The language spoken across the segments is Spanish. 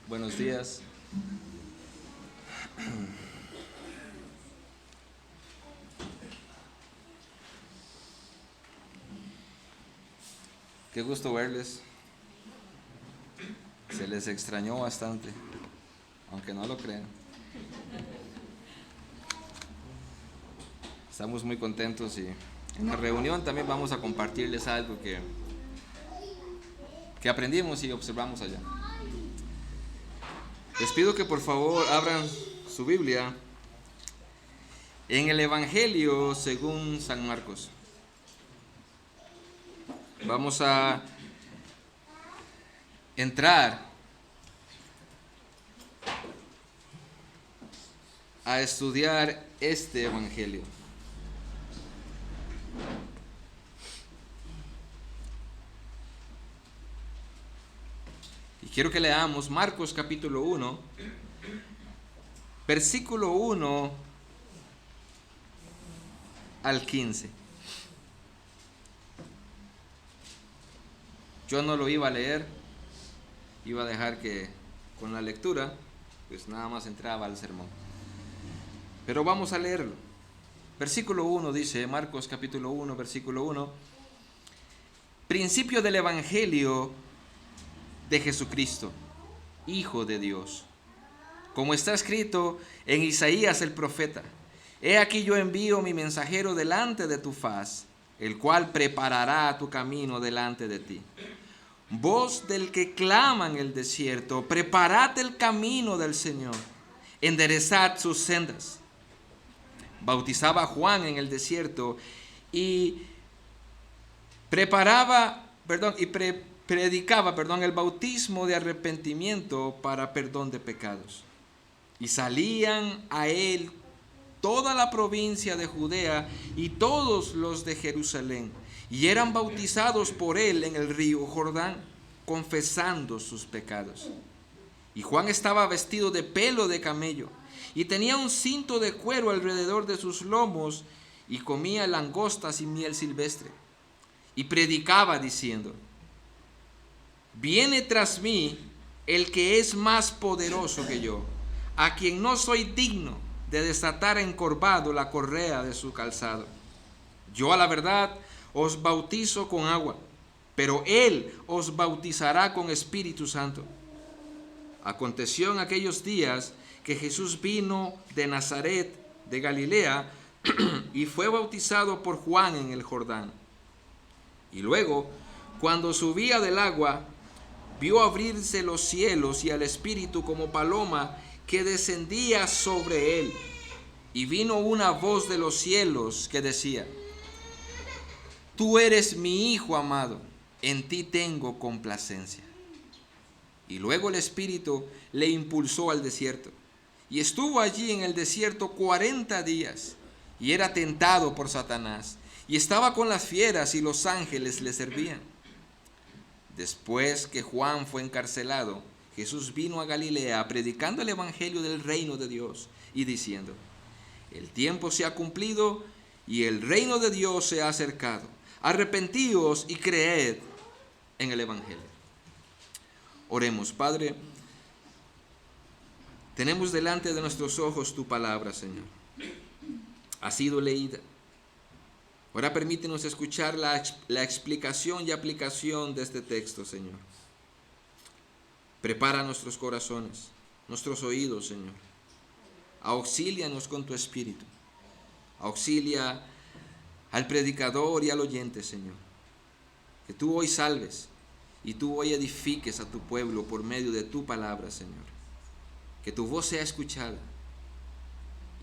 Buenos días. Qué gusto verles. Se les extrañó bastante, aunque no lo crean. Estamos muy contentos y en la reunión también vamos a compartirles algo que aprendimos y observamos allá. Les pido que por favor abran su Biblia en el Evangelio según San Marcos. Vamos a entrar a estudiar este Evangelio. Y quiero que leamos Marcos capítulo 1, versículo 1 al 15. Yo no lo iba a leer, iba a dejar que con la lectura, pues nada más entraba al sermón. Pero vamos a leerlo. Versículo 1 dice, Marcos capítulo 1, versículo 1, principio del Evangelio de Jesucristo, Hijo de Dios. Como está escrito en Isaías el profeta, he aquí yo envío mi mensajero delante de tu faz, el cual preparará tu camino delante de ti. Voz del que clama en el desierto, preparad el camino del Señor, enderezad sus sendas. Bautizaba a Juan en el desierto y predicaba el bautismo de arrepentimiento para perdón de pecados. Y salían a él toda la provincia de Judea y todos los de Jerusalén, y eran bautizados por él en el río Jordán, confesando sus pecados. Y Juan estaba vestido de pelo de camello, y tenía un cinto de cuero alrededor de sus lomos, y comía langostas y miel silvestre. Y predicaba diciendo, viene tras mí el que es más poderoso que yo, a quien no soy digno de desatar encorvado la correa de su calzado. Yo a la verdad os bautizo con agua, pero él os bautizará con Espíritu Santo. Aconteció en aquellos días que Jesús vino de Nazaret de Galilea y fue bautizado por Juan en el Jordán. Y luego, cuando subía del agua, vio abrirse los cielos y al Espíritu como paloma que descendía sobre él. Y vino una voz de los cielos que decía, tú eres mi Hijo amado, en ti tengo complacencia. Y luego el Espíritu le impulsó al desierto. Y estuvo allí en el desierto 40 días, y era tentado por Satanás, y estaba con las fieras, y los ángeles le servían. Después que Juan fue encarcelado, Jesús vino a Galilea predicando el evangelio del reino de Dios y diciendo, el tiempo se ha cumplido y el reino de Dios se ha acercado. Arrepentíos y creed en el evangelio. Oremos, Padre, tenemos delante de nuestros ojos tu palabra, Señor. Ha sido leída. Ahora permítenos escuchar la explicación y aplicación de este texto, Señor. Prepara nuestros corazones, nuestros oídos, Señor. Auxílianos con tu Espíritu. Auxilia al predicador y al oyente, Señor. Que tú hoy salves y tú hoy edifiques a tu pueblo por medio de tu palabra, Señor. Que tu voz sea escuchada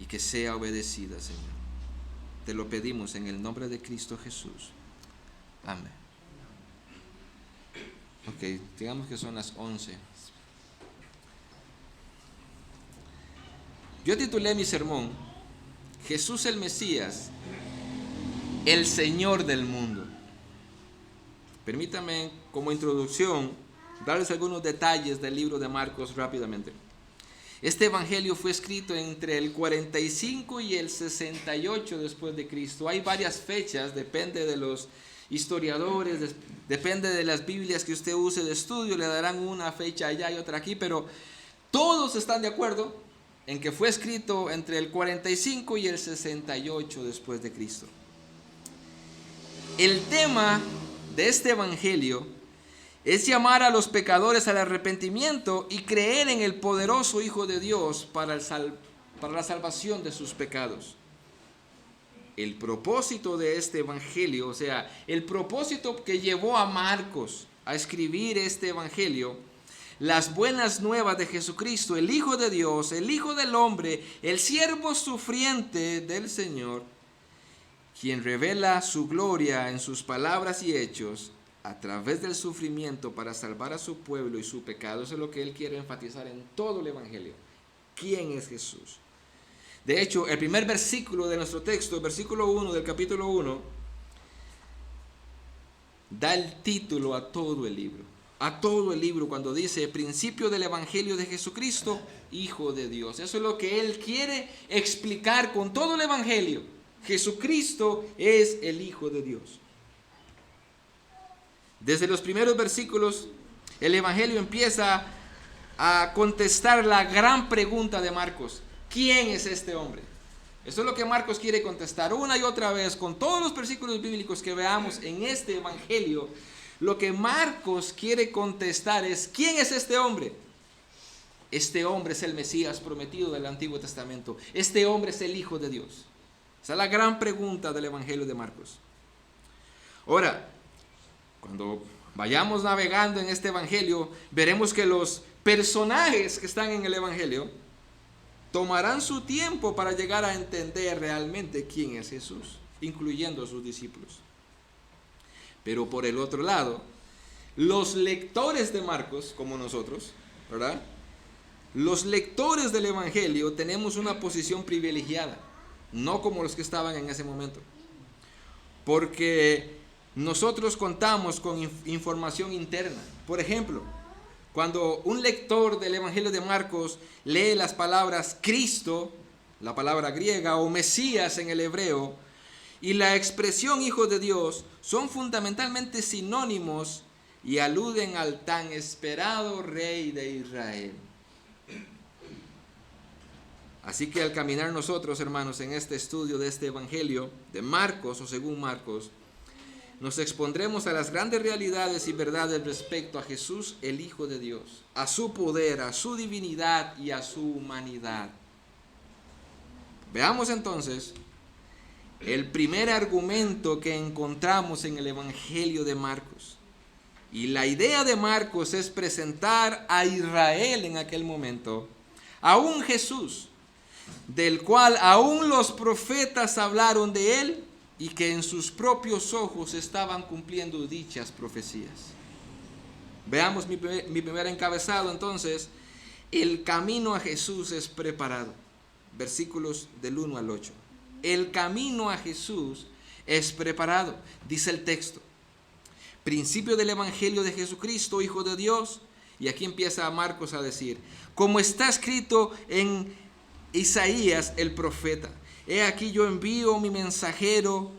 y que sea obedecida, Señor. Te lo pedimos en el nombre de Cristo Jesús. Amén. Ok, digamos que son las 11. Yo titulé mi sermón, Jesús el Mesías, el Señor del mundo. Permítanme como introducción darles algunos detalles del libro de Marcos rápidamente. Este evangelio fue escrito entre el 45 y el 68 después de Cristo. Hay varias fechas, depende de los historiadores, depende de las Biblias que usted use de estudio, le darán una fecha allá y otra aquí, pero todos están de acuerdo en que fue escrito entre el 45 y el 68 después de Cristo. El tema de este evangelio es llamar a los pecadores al arrepentimiento y creer en el poderoso Hijo de Dios para la salvación de sus pecados. El propósito de este evangelio, o sea, el propósito que llevó a Marcos a escribir este evangelio, las buenas nuevas de Jesucristo, el Hijo de Dios, el Hijo del hombre, el siervo sufriente del Señor, quien revela su gloria en sus palabras y hechos a través del sufrimiento para salvar a su pueblo y su pecado. Eso es lo que él quiere enfatizar en todo el evangelio. ¿Quién es Jesús? De hecho, el primer versículo de nuestro texto, el versículo 1 del capítulo 1, da el título a todo el libro. A todo el libro cuando dice principio del evangelio de Jesucristo, Hijo de Dios. Eso es lo que él quiere explicar con todo el evangelio. Jesucristo es el Hijo de Dios. Desde los primeros versículos, el evangelio empieza a contestar la gran pregunta de Marcos. ¿Quién es este hombre? Eso es lo que Marcos quiere contestar una y otra vez con todos los versículos bíblicos que veamos en este evangelio. Lo que Marcos quiere contestar es: ¿quién es este hombre? Este hombre es el Mesías prometido del Antiguo Testamento. Este hombre es el Hijo de Dios. Esa es la gran pregunta del evangelio de Marcos. Ahora, cuando vayamos navegando en este evangelio, veremos que los personajes que están en el evangelio tomarán su tiempo para llegar a entender realmente quién es Jesús, incluyendo a sus discípulos. Pero por el otro lado, los lectores de Marcos, como nosotros, ¿verdad? Los lectores del evangelio tenemos una posición privilegiada, no como los que estaban en ese momento, porque nosotros contamos con información interna. Por ejemplo, cuando un lector del evangelio de Marcos lee las palabras Cristo, la palabra griega, o Mesías en el hebreo, y la expresión Hijo de Dios, son fundamentalmente sinónimos y aluden al tan esperado Rey de Israel. Así que al caminar nosotros, hermanos, en este estudio de este evangelio de Marcos, o según Marcos, nos expondremos a las grandes realidades y verdades respecto a Jesús, el Hijo de Dios, a su poder, a su divinidad y a su humanidad. Veamos entonces el primer argumento que encontramos en el Evangelio de Marcos. Y la idea de Marcos es presentar a Israel en aquel momento a un Jesús, del cual aún los profetas hablaron de él, y que en sus propios ojos estaban cumpliendo dichas profecías. Veamos mi primer encabezado entonces: el camino a Jesús es preparado. Versículos del 1 al 8. El camino a Jesús es preparado, dice el texto. Principio del evangelio de Jesucristo, Hijo de Dios. Y aquí empieza Marcos a decir, como está escrito en Isaías el profeta: he aquí yo envío mi mensajero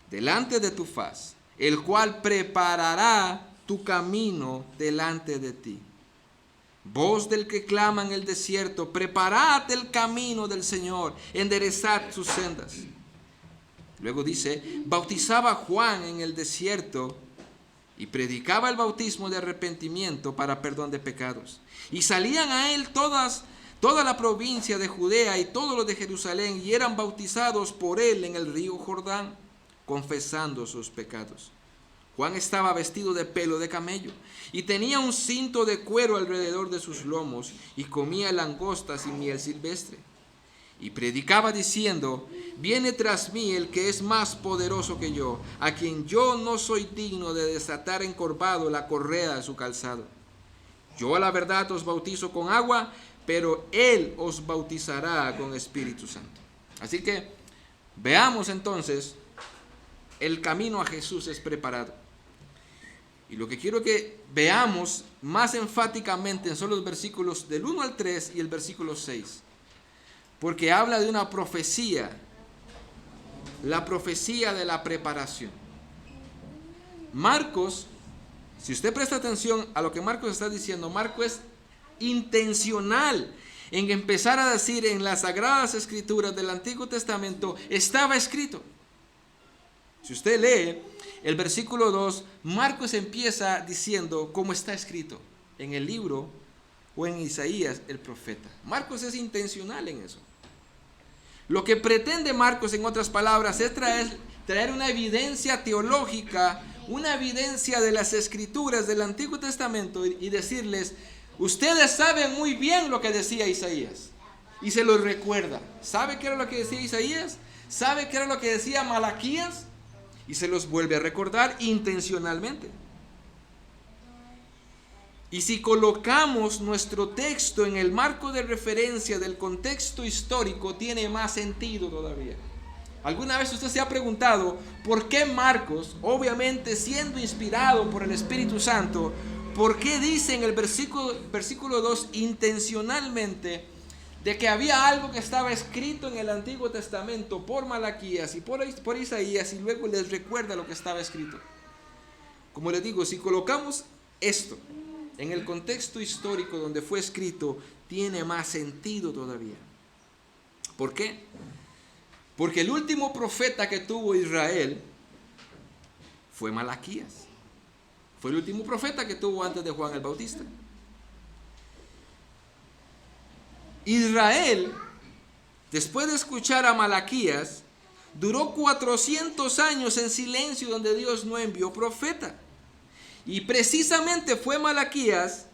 delante de tu faz, el cual preparará tu camino delante de ti. Voz del que clama en el desierto: preparad el camino del Señor, enderezad sus sendas. Luego dice: bautizaba Juan en el desierto y predicaba el bautismo de arrepentimiento para perdón de pecados. Y salían a él toda la provincia de Judea y todos los de Jerusalén, y eran bautizados por él en el río Jordán, confesando sus pecados. Juan estaba vestido de pelo de camello y tenía un cinto de cuero alrededor de sus lomos, y comía langostas y miel silvestre. Y predicaba diciendo: viene tras mí el que es más poderoso que yo, a quien yo no soy digno de desatar encorvado la correa de su calzado. Yo a la verdad os bautizo con agua, pero él os bautizará con Espíritu Santo. Así que veamos entonces, el camino a Jesús es preparado. Y lo que quiero que veamos más enfáticamente son los versículos del 1 al 3 y el versículo 6. Porque habla de una profecía, la profecía de la preparación. Marcos, si usted presta atención a lo que Marcos está diciendo, Marcos es intencional en empezar a decir en las Sagradas Escrituras del Antiguo Testamento estaba escrito. Si usted lee el versículo 2, Marcos empieza diciendo cómo está escrito en el libro o en Isaías el profeta. Marcos es intencional en eso. Lo que pretende Marcos, en otras palabras, es traer una evidencia teológica, una evidencia de las Escrituras del Antiguo Testamento y decirles: ustedes saben muy bien lo que decía Isaías. Y se los recuerda. ¿Sabe qué era lo que decía Isaías? ¿Sabe qué era lo que decía Malaquías? Y se los vuelve a recordar intencionalmente. Y si colocamos nuestro texto en el marco de referencia del contexto histórico, tiene más sentido todavía. ¿Alguna vez usted se ha preguntado por qué Marcos, obviamente siendo inspirado por el Espíritu Santo, por qué dice en el versículo 2 intencionalmente de que había algo que estaba escrito en el Antiguo Testamento por Malaquías y por Isaías, y luego les recuerda lo que estaba escrito? Como les digo, si colocamos esto en el contexto histórico donde fue escrito, tiene más sentido todavía. ¿Por qué? Porque el último profeta que tuvo Israel fue Malaquías. Fue el último profeta que tuvo antes de Juan el Bautista. Israel, después de escuchar a Malaquías, duró 400 años en silencio donde Dios no envió profeta. Y precisamente fue Malaquías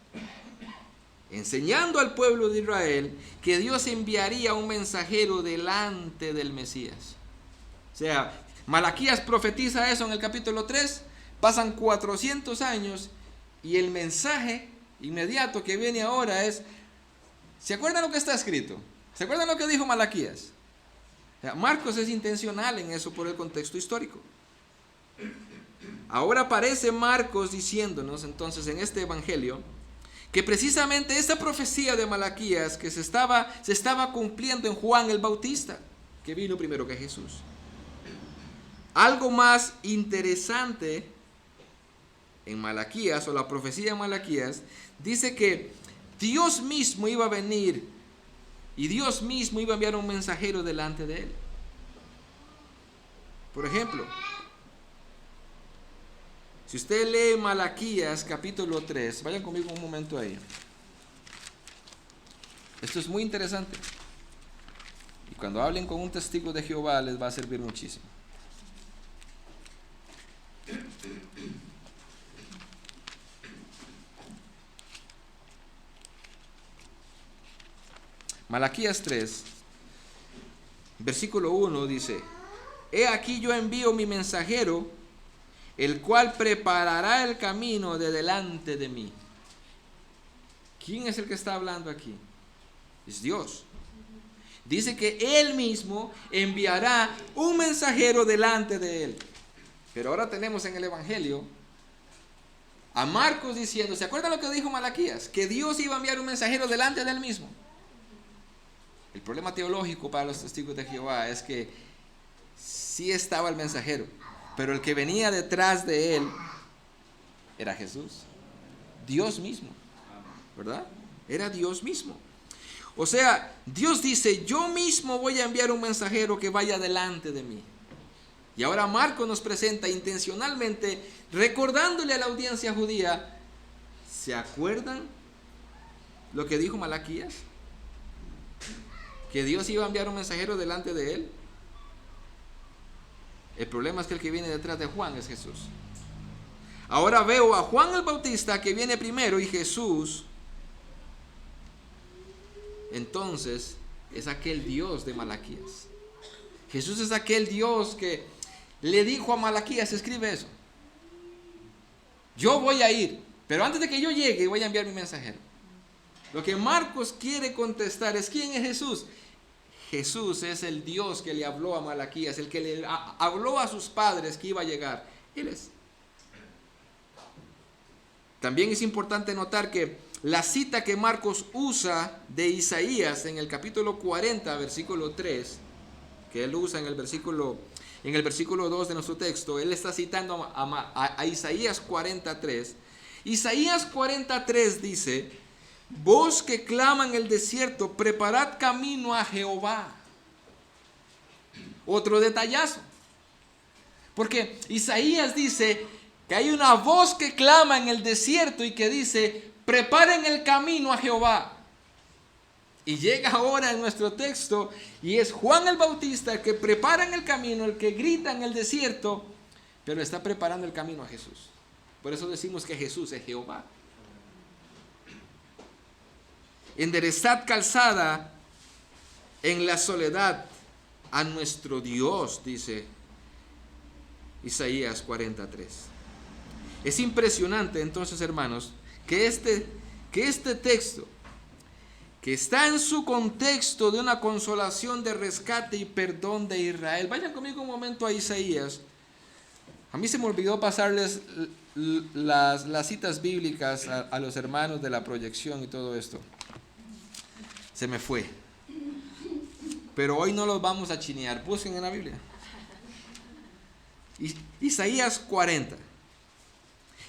enseñando al pueblo de Israel que Dios enviaría un mensajero delante del Mesías. O sea, Malaquías profetiza eso en el capítulo 3, pasan 400 años y el mensaje inmediato que viene ahora es: ¿se acuerdan lo que está escrito? ¿Se acuerdan lo que dijo Malaquías? O sea, Marcos es intencional en eso por el contexto histórico. Ahora aparece Marcos diciéndonos entonces en este evangelio que precisamente esa profecía de Malaquías que se estaba cumpliendo en Juan el Bautista, que vino primero que Jesús. Algo más interesante en Malaquías, o la profecía de Malaquías, dice que Dios mismo iba a venir y Dios mismo iba a enviar un mensajero delante de él. Por ejemplo, si usted lee Malaquías capítulo 3, vayan conmigo un momento ahí. Esto es muy interesante. Y cuando hablen con un testigo de Jehová les va a servir muchísimo. Malaquías 3, versículo 1 dice: He aquí yo envío mi mensajero, el cual preparará el camino de delante de mí. ¿Quién es el que está hablando aquí? Es Dios. Dice que Él mismo enviará un mensajero delante de Él. Pero ahora tenemos en el Evangelio a Marcos diciendo: ¿se acuerdan lo que dijo Malaquías? Que Dios iba a enviar un mensajero delante de Él mismo. El problema teológico para los testigos de Jehová es que sí estaba el mensajero, pero el que venía detrás de él era Jesús, Dios mismo, ¿verdad? Era Dios mismo. O sea, Dios dice: yo mismo voy a enviar un mensajero que vaya delante de mí. Y ahora Marcos nos presenta intencionalmente, recordándole a la audiencia judía: ¿se acuerdan lo que dijo Malaquías? Que Dios iba a enviar un mensajero delante de él. El problema es que el que viene detrás de Juan es Jesús. Ahora veo a Juan el Bautista que viene primero, y Jesús entonces es aquel Dios de Malaquías. Jesús es aquel Dios que le dijo a Malaquías: escribe eso. Yo voy a ir, pero antes de que yo llegue voy a enviar mi mensajero. Lo que Marcos quiere contestar es: ¿quién es Jesús? Jesús es el Dios que le habló a Malaquías, el que le habló a sus padres que iba a llegar. Él es. También es importante notar que la cita que Marcos usa de Isaías en el capítulo 40, versículo 3, que él usa en el versículo en el versículo 2 de nuestro texto, él está citando a Isaías 43. Isaías 43 dice: voz que clama en el desierto, preparad camino a Jehová. Otro detallazo. Porque Isaías dice que hay una voz que clama en el desierto y que dice: preparen el camino a Jehová. Y llega ahora en nuestro texto y es Juan el Bautista el que prepara en el camino, el que grita en el desierto, pero está preparando el camino a Jesús. Por eso decimos que Jesús es Jehová. Enderezad calzada en la soledad a nuestro Dios, dice Isaías 43. Es impresionante entonces, hermanos, que este texto, que está en su contexto de una consolación, de rescate y perdón de Israel. Vayan conmigo un momento a Isaías. A mí se me olvidó pasarles las citas bíblicas a los hermanos de la proyección y todo esto. Se me fue. Pero hoy no los vamos a chinear. Busquen en la Biblia. Isaías 40.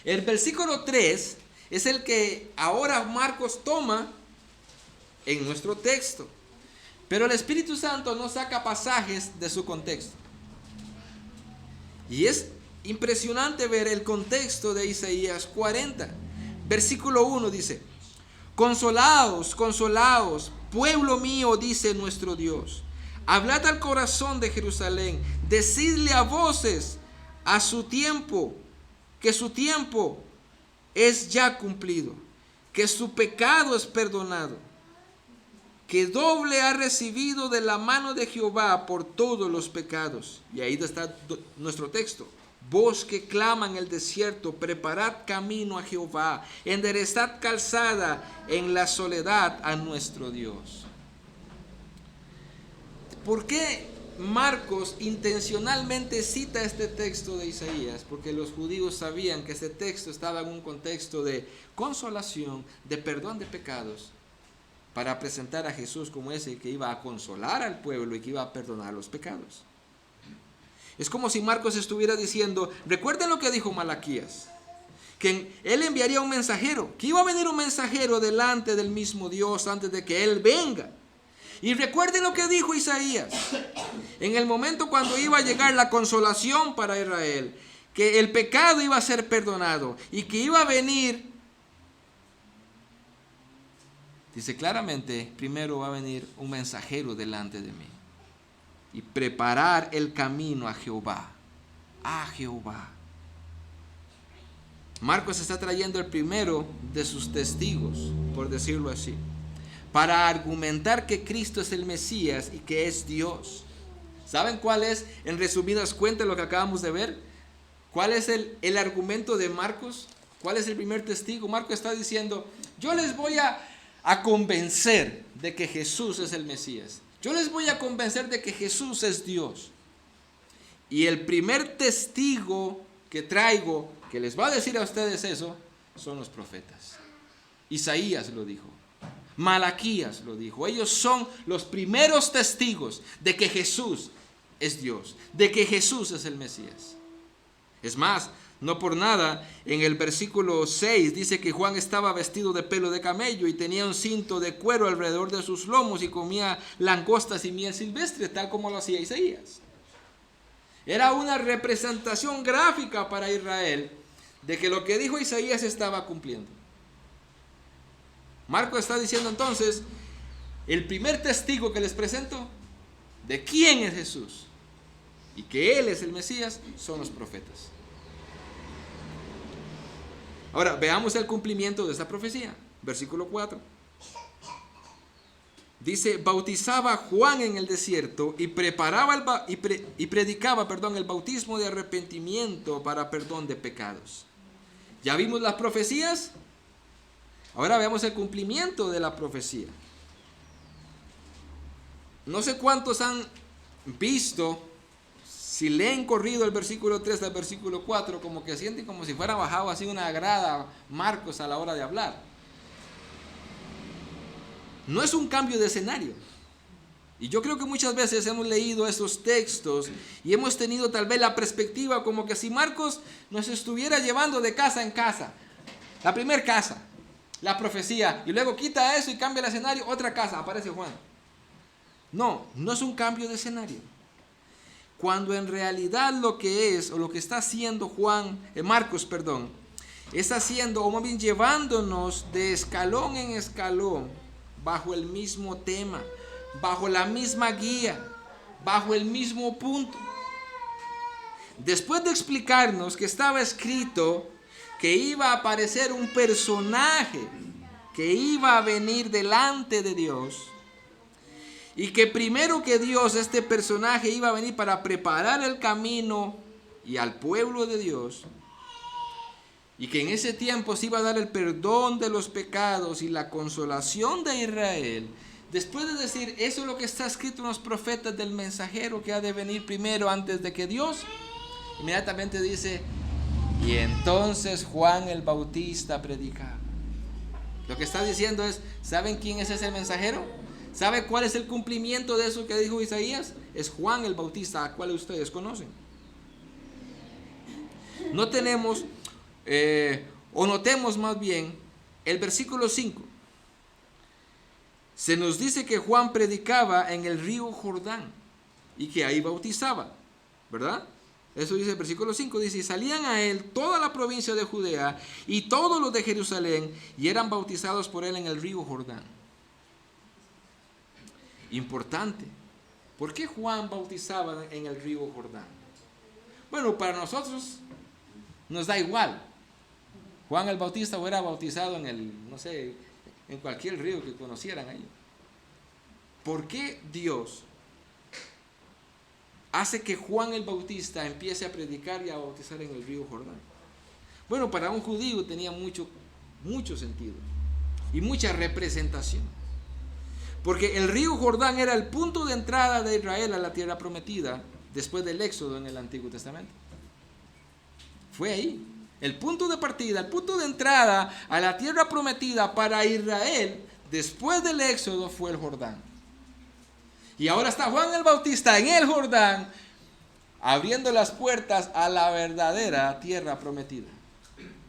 El versículo 3 es el que ahora Marcos toma en nuestro texto. Pero el Espíritu Santo no saca pasajes de su contexto. Y es impresionante ver el contexto de Isaías 40. Versículo 1 dice: consolaos, consolaos, pueblo mío, dice nuestro Dios. Hablad al corazón de Jerusalén, decidle a voces a su tiempo, que su tiempo es ya cumplido, que su pecado es perdonado, que doble ha recibido de la mano de Jehová por todos los pecados. Y ahí está nuestro texto. Voz que clama en el desierto, preparad camino a Jehová, enderezad calzada en la soledad a nuestro Dios. ¿Por qué Marcos intencionalmente cita este texto de Isaías? Porque los judíos sabían que este texto estaba en un contexto de consolación, de perdón de pecados, para presentar a Jesús como ese que iba a consolar al pueblo y que iba a perdonar los pecados. Es como si Marcos estuviera diciendo: recuerden lo que dijo Malaquías, que él enviaría un mensajero, que iba a venir un mensajero delante del mismo Dios antes de que él venga. Y recuerden lo que dijo Isaías, en el momento cuando iba a llegar la consolación para Israel, que el pecado iba a ser perdonado y que iba a venir. Dice claramente: primero va a venir un mensajero delante de mí y preparar el camino a Jehová. A Jehová. Marcos está trayendo el primero de sus testigos, por decirlo así, para argumentar que Cristo es el Mesías y que es Dios. ¿Saben cuál es, en resumidas cuentas, lo que acabamos de ver? ¿Cuál es el argumento de Marcos? ¿Cuál es el primer testigo? Marcos está diciendo: yo les voy a convencer de que Jesús es el Mesías. Yo les voy a convencer de que Jesús es Dios. Y el primer testigo que traigo, que les va a decir a ustedes eso, son los profetas. Isaías lo dijo. Malaquías lo dijo. Ellos son los primeros testigos de que Jesús es Dios, de que Jesús es el Mesías. Es más, no por nada, en el versículo 6 dice que Juan estaba vestido de pelo de camello y tenía un cinto de cuero alrededor de sus lomos y comía langostas y miel silvestre, tal como lo hacía Isaías. Era una representación gráfica para Israel de que lo que dijo Isaías estaba cumpliendo. Marcos está diciendo entonces: el primer testigo que les presento de quién es Jesús y que Él es el Mesías son los profetas. Ahora veamos el cumplimiento de esta profecía. Versículo 4. Dice: bautizaba Juan en el desierto y predicaba el bautismo de arrepentimiento para perdón de pecados. ¿Ya vimos las profecías? Ahora veamos el cumplimiento de la profecía. No sé cuántos han visto, si leen corrido el versículo 3 al versículo 4, como que sienten como si fuera bajado así una grada Marcos a la hora de hablar. No es un cambio de escenario. Y yo creo que muchas veces hemos leído esos textos y hemos tenido tal vez la perspectiva como que si Marcos nos estuviera llevando de casa en casa. La primera casa, la profecía, y luego quita eso y cambia el escenario, otra casa, aparece Juan. No, no es un cambio de escenario. Cuando en realidad lo que es, o lo que está haciendo Marcos, está haciendo, o más bien llevándonos de escalón en escalón, bajo el mismo tema, bajo la misma guía, bajo el mismo punto. Después de explicarnos que estaba escrito que iba a aparecer un personaje que iba a venir delante de Dios, y que primero que Dios, este personaje iba a venir para preparar el camino y al pueblo de Dios, y que en ese tiempo se iba a dar el perdón de los pecados y la consolación de Israel. Después de decir, eso es lo que está escrito en los profetas del mensajero que ha de venir primero antes de que Dios, inmediatamente dice, y entonces Juan el Bautista predicaba. Lo que está diciendo es, ¿saben quién es ese mensajero? ¿Sabe cuál es el cumplimiento de eso que dijo Isaías? Es Juan el Bautista, a cual ustedes conocen. No tenemos, o notemos más bien, el versículo 5. Se nos dice que Juan predicaba en el río Jordán y que ahí bautizaba, ¿verdad? Eso dice el versículo 5, dice, y salían a él toda la provincia de Judea y todos los de Jerusalén y eran bautizados por él en el río Jordán. Importante. ¿Por qué Juan bautizaba en el río Jordán? Bueno, para nosotros nos da igual. Juan el Bautista hubiera bautizado en cualquier río que conocieran ahí. ¿Por qué Dios hace que Juan el Bautista empiece a predicar y a bautizar en el río Jordán? Bueno, para un judío tenía mucho sentido y mucha representación. Porque el río Jordán era el punto de entrada de Israel a la tierra prometida después del Éxodo en el Antiguo Testamento. Fue ahí. El punto de partida, el punto de entrada a la tierra prometida para Israel después del Éxodo fue el Jordán. Y ahora está Juan el Bautista en el Jordán abriendo las puertas a la verdadera tierra prometida,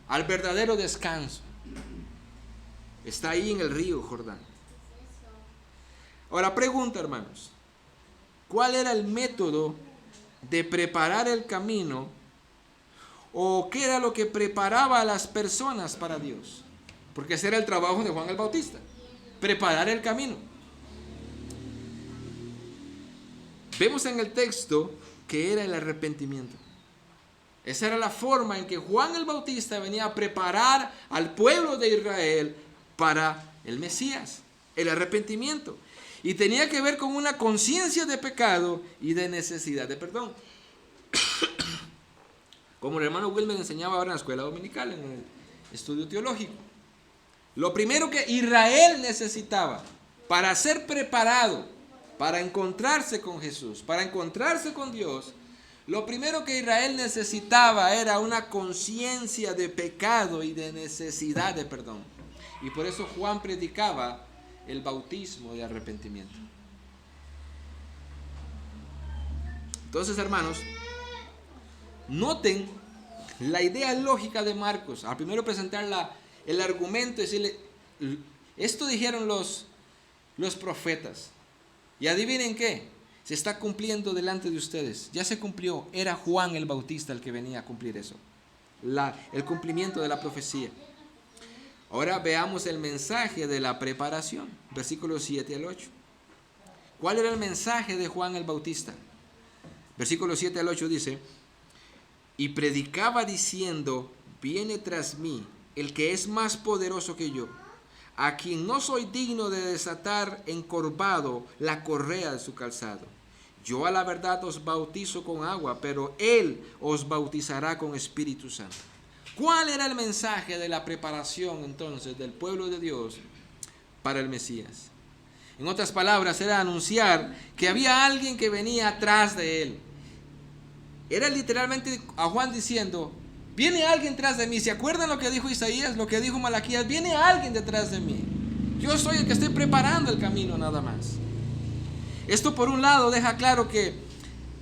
al verdadero descanso. Está ahí en el río Jordán. Ahora pregunta, hermanos, ¿cuál era el método de preparar el camino o qué era lo que preparaba a las personas para Dios? Porque ese era el trabajo de Juan el Bautista, preparar el camino. Vemos en el texto que era el arrepentimiento. Esa era la forma en que Juan el Bautista venía a preparar al pueblo de Israel para el Mesías, el arrepentimiento. Y tenía que ver con una conciencia de pecado y de necesidad de perdón. Como el hermano Wilmer enseñaba ahora en la escuela dominical, en el estudio teológico. Lo primero que Israel necesitaba para ser preparado, para encontrarse con Jesús, para encontrarse con Dios, lo primero que Israel necesitaba era una conciencia de pecado y de necesidad de perdón. Y por eso Juan predicaba el bautismo de arrepentimiento. Entonces, hermanos, noten la idea lógica de Marcos. Al primero presentar el argumento, decirle, esto dijeron los profetas. Y adivinen qué, se está cumpliendo delante de ustedes. Ya se cumplió, era Juan el Bautista el que venía a cumplir eso. El cumplimiento de la profecía. Ahora veamos el mensaje de la preparación, versículos 7 al 8. ¿Cuál era el mensaje de Juan el Bautista? Versículos 7 al 8 dice, y predicaba diciendo, viene tras mí el que es más poderoso que yo, a quien no soy digno de desatar encorvado la correa de su calzado. Yo a la verdad os bautizo con agua, pero él os bautizará con Espíritu Santo. ¿Cuál era el mensaje de la preparación entonces del pueblo de Dios para el Mesías? En otras palabras, era anunciar que había alguien que venía atrás de él. Era literalmente a Juan diciendo, viene alguien tras de mí. ¿Se acuerdan lo que dijo Isaías, lo que dijo Malaquías? Viene alguien detrás de mí. Yo soy el que estoy preparando el camino nada más. Esto por un lado deja claro que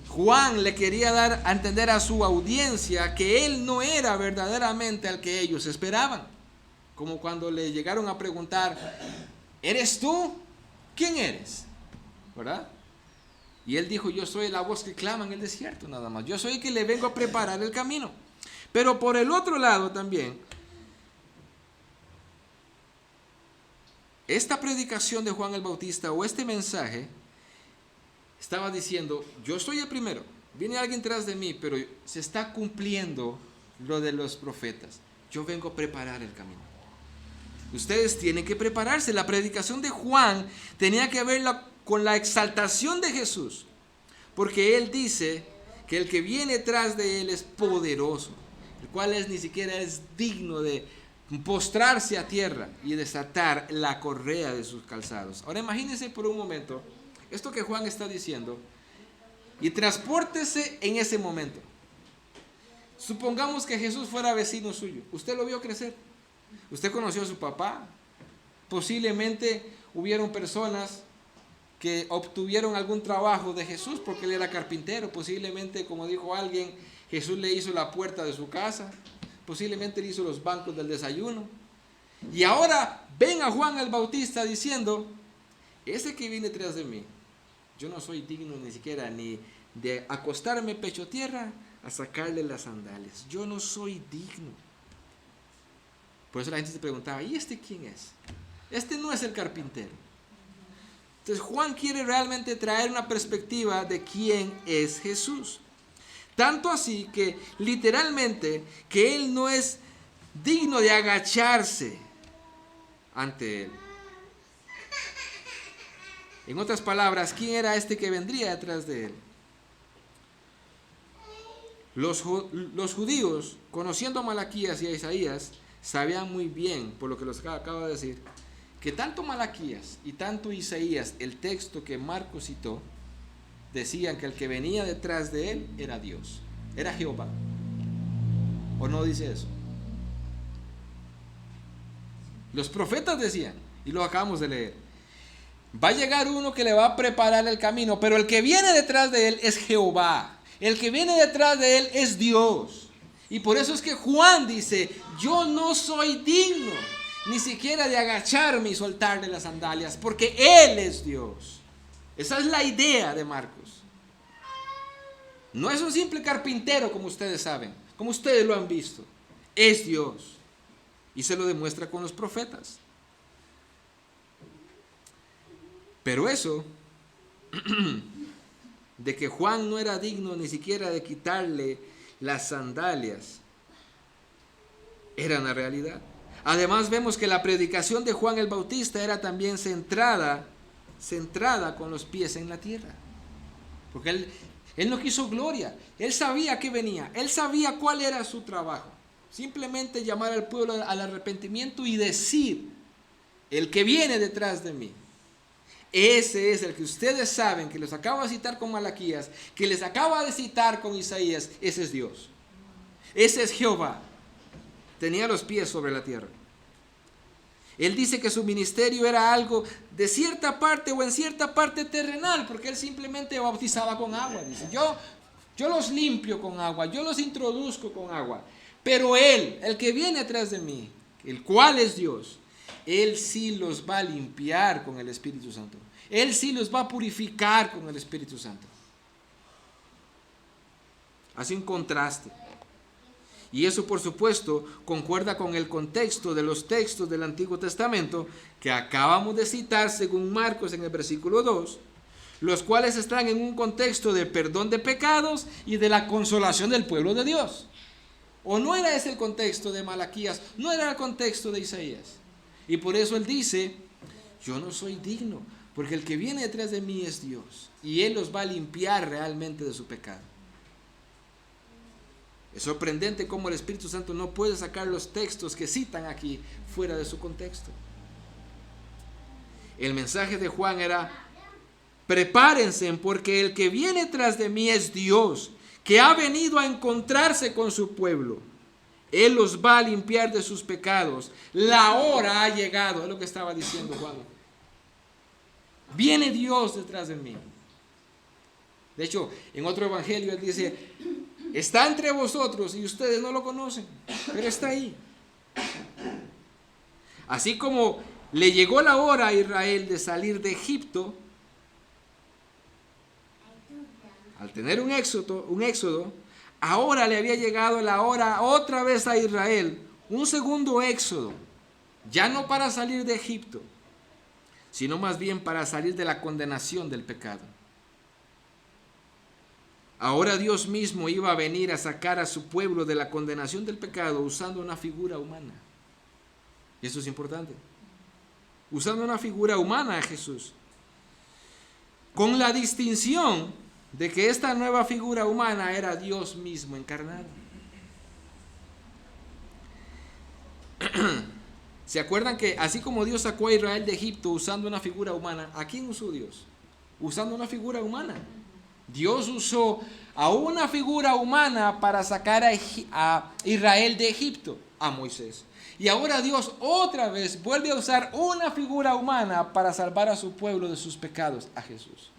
Juan le quería dar a entender a su audiencia que él no era verdaderamente al que ellos esperaban. Como cuando le llegaron a preguntar, ¿eres tú? ¿Quién eres? ¿Verdad? Y él dijo, yo soy la voz que clama en el desierto, nada más. Yo soy el que le vengo a preparar el camino. Pero por el otro lado también, esta predicación de Juan el Bautista o este mensaje estaba diciendo, yo soy el primero, viene alguien tras de mí, pero se está cumpliendo lo de los profetas. Yo vengo a preparar el camino. Ustedes tienen que prepararse. La predicación de Juan tenía que ver con la exaltación de Jesús, porque él dice que el que viene tras de él es poderoso, el cual ni siquiera es digno de postrarse a tierra y desatar la correa de sus calzados. Ahora imagínense por un momento esto que Juan está diciendo y transpórtese en ese momento. Supongamos que Jesús fuera vecino suyo. Usted lo vio crecer. Usted conoció a su papá. Posiblemente hubieron personas que obtuvieron algún trabajo de Jesús porque él era carpintero. Posiblemente, como dijo alguien, Jesús le hizo la puerta de su casa. Posiblemente le hizo los bancos del desayuno. Y ahora ven a Juan el Bautista diciendo, ese que viene tras de mí, yo no soy digno ni siquiera ni de acostarme pecho tierra a sacarle las sandalias. Yo no soy digno. Por eso la gente se preguntaba, ¿y este quién es? Este no es el carpintero. Entonces Juan quiere realmente traer una perspectiva de quién es Jesús. Tanto así que literalmente que él no es digno de agacharse ante él. En otras palabras, ¿quién era este que vendría detrás de él? Los judíos, conociendo a Malaquías y a Isaías, sabían muy bien, por lo que los acabo de decir, que tanto Malaquías y tanto Isaías, el texto que Marcos citó, decían que el que venía detrás de él era Dios, era Jehová. ¿O no dice eso? Los profetas decían, y lo acabamos de leer, va a llegar uno que le va a preparar el camino, pero el que viene detrás de él es Jehová. El que viene detrás de él es Dios. Y por eso es que Juan dice, yo no soy digno ni siquiera de agacharme y soltarle las sandalias, porque él es Dios. Esa es la idea de Marcos. No es un simple carpintero, como ustedes saben, como ustedes lo han visto. Es Dios. Y se lo demuestra con los profetas. Pero eso de que Juan no era digno ni siquiera de quitarle las sandalias era una realidad. Además vemos que la predicación de Juan el Bautista era también centrada con los pies en la tierra. Porque él no quiso gloria. Él sabía que venía. Él sabía cuál era su trabajo. Simplemente llamar al pueblo al arrepentimiento y decir, el que viene detrás de mí. Ese es el que ustedes saben, que les acabo de citar con Malaquías, que les acaba de citar con Isaías. Ese es Dios. Ese es Jehová. Tenía los pies sobre la tierra. Él dice que su ministerio era algo de cierta parte o en cierta parte terrenal, porque él simplemente bautizaba con agua. Dice, yo los limpio con agua, yo los introduzco con agua. Pero él, el que viene atrás de mí, el cual es Dios, él sí los va a limpiar con el Espíritu Santo. Él sí los va a purificar con el Espíritu Santo. Hace un contraste. Y eso, por supuesto, concuerda con el contexto de los textos del Antiguo Testamento que acabamos de citar según Marcos en el versículo 2, los cuales están en un contexto de perdón de pecados y de la consolación del pueblo de Dios. ¿O no era ese el contexto de Malaquías? No era el contexto de Isaías. Y por eso él dice, yo no soy digno, porque el que viene detrás de mí es Dios, y él los va a limpiar realmente de su pecado. Es sorprendente cómo el Espíritu Santo no puede sacar los textos que citan aquí fuera de su contexto. El mensaje de Juan era, prepárense porque el que viene tras de mí es Dios, que ha venido a encontrarse con su pueblo. Él los va a limpiar de sus pecados. La hora ha llegado, es lo que estaba diciendo Juan. Viene Dios detrás de mí. De hecho, en otro evangelio él dice, está entre vosotros y ustedes no lo conocen, pero está ahí. Así como le llegó la hora a Israel de salir de Egipto, al tener un éxodo, ahora le había llegado la hora otra vez a Israel, un segundo éxodo, ya no para salir de Egipto, sino más bien para salir de la condenación del pecado. Ahora Dios mismo iba a venir a sacar a su pueblo de la condenación del pecado usando una figura humana. Y eso es importante. Usando una figura humana a Jesús. Con la distinción de que esta nueva figura humana era Dios mismo encarnado. ¿Se acuerdan que así como Dios sacó a Israel de Egipto usando una figura humana, ¿a quién usó Dios? Usando una figura humana. Dios usó a una figura humana para sacar a Israel de Egipto, a Moisés. Y ahora Dios otra vez vuelve a usar una figura humana para salvar a su pueblo de sus pecados, a Jesús.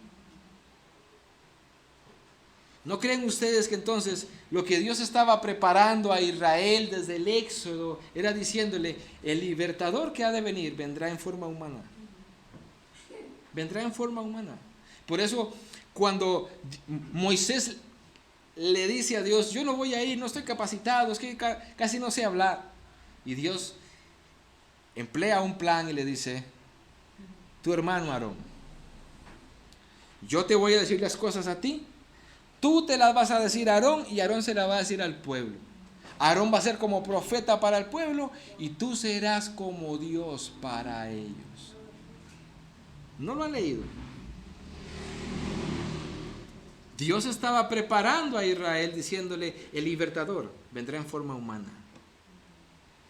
¿No creen ustedes que entonces lo que Dios estaba preparando a Israel desde el Éxodo era diciéndole, el libertador que ha de venir vendrá en forma humana? Vendrá en forma humana. Por eso cuando Moisés le dice a Dios, yo no voy a ir, no estoy capacitado, es que casi no sé hablar. Y Dios emplea un plan y le dice, tu hermano Aarón, yo te voy a decir las cosas a ti, tú te las vas a decir a Aarón y Aarón se las va a decir al pueblo. Aarón va a ser como profeta para el pueblo y tú serás como Dios para ellos. ¿No lo han leído? Dios estaba preparando a Israel diciéndole, el libertador vendrá en forma humana.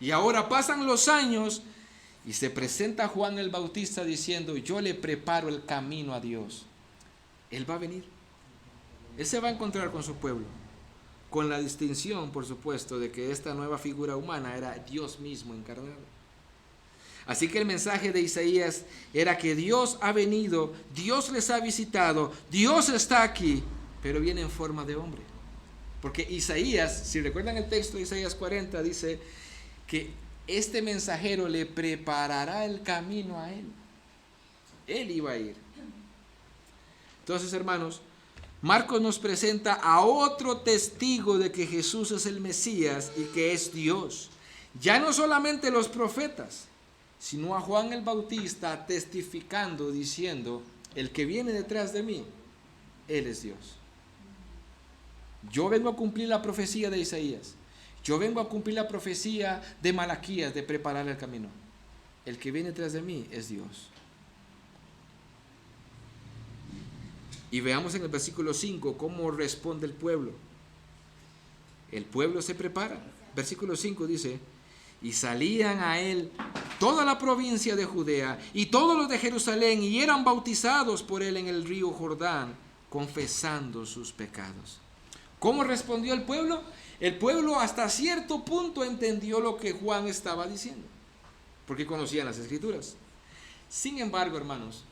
Y ahora pasan los años y se presenta Juan el Bautista diciendo, yo le preparo el camino a Dios. Él va a venir. Él se va a encontrar con su pueblo. Con la distinción, por supuesto, de que esta nueva figura humana era Dios mismo encarnado. Así que el mensaje de Isaías era que Dios ha venido, Dios les ha visitado, Dios está aquí, pero viene en forma de hombre. Porque Isaías, si recuerdan el texto de Isaías 40, dice que este mensajero le preparará el camino a él. Él iba a ir. Entonces, hermanos, Marcos nos presenta a otro testigo de que Jesús es el Mesías y que es Dios. Ya no solamente los profetas, sino a Juan el Bautista testificando, diciendo, el que viene detrás de mí, Él es Dios. Yo vengo a cumplir la profecía de Isaías. Yo vengo a cumplir la profecía de Malaquías, de preparar el camino. El que viene detrás de mí es Dios. Y veamos en el versículo 5 cómo responde el pueblo. El pueblo se prepara. Versículo 5 dice, y salían a él toda la provincia de Judea y todos los de Jerusalén y eran bautizados por él en el río Jordán, confesando sus pecados. ¿Cómo respondió el pueblo? El pueblo hasta cierto punto entendió lo que Juan estaba diciendo, porque conocían las Escrituras. Sin embargo, hermanos,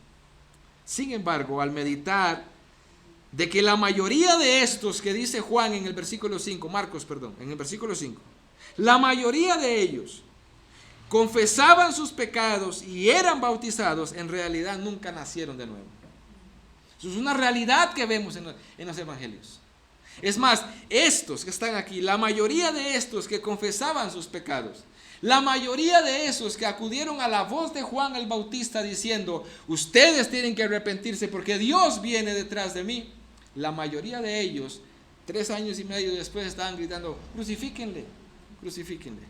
al meditar de que la mayoría de estos que dice Juan en el versículo 5, en el versículo 5, la mayoría de ellos confesaban sus pecados y eran bautizados, en realidad nunca nacieron de nuevo. Eso es una realidad que vemos en los evangelios. Es más, estos que están aquí, la mayoría de estos que confesaban sus pecados, la mayoría de esos que acudieron a la voz de Juan el Bautista diciendo, ustedes tienen que arrepentirse porque Dios viene detrás de mí, la mayoría de ellos, 3 años y medio después, estaban gritando, crucifíquenle, crucifíquenle.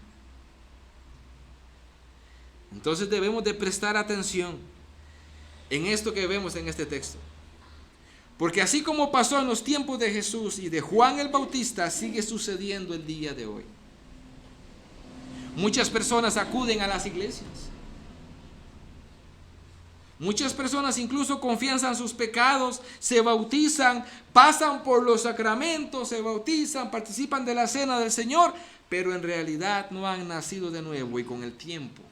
Entonces debemos de prestar atención en esto que vemos en este texto. Porque así como pasó en los tiempos de Jesús y de Juan el Bautista, sigue sucediendo el día de hoy. Muchas personas acuden a las iglesias. Muchas personas incluso confiesan sus pecados, se bautizan, pasan por los sacramentos, se bautizan, participan de la cena del Señor, pero en realidad no han nacido de nuevo y con el tiempo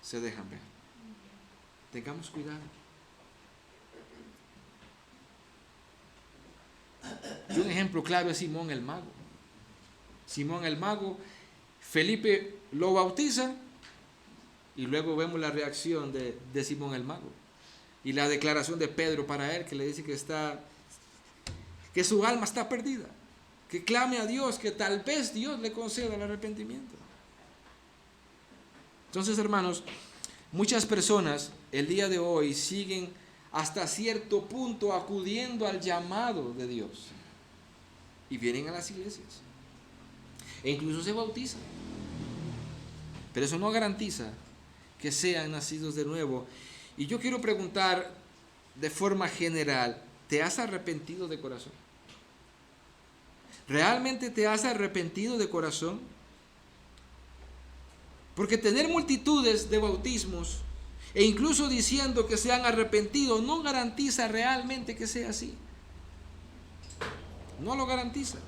se dejan ver. Tengamos cuidado. ejemplo claro es Simón el Mago. Simón el Mago, Felipe lo bautiza y luego vemos la reacción de Simón el Mago. Y la declaración de Pedro para él, que le dice que su alma está perdida, que clame a Dios, que tal vez Dios le conceda el arrepentimiento. Entonces, hermanos, muchas personas el día de hoy siguen hasta cierto punto acudiendo al llamado de Dios y vienen a las iglesias e incluso se bautizan, pero eso no garantiza que sean nacidos de nuevo. Y yo quiero preguntar de forma general, ¿te has arrepentido de corazón? ¿Realmente te has arrepentido de corazón? Porque tener multitudes de bautismos e incluso diciendo que se han arrepentido no garantiza realmente que sea así. No lo garantiza.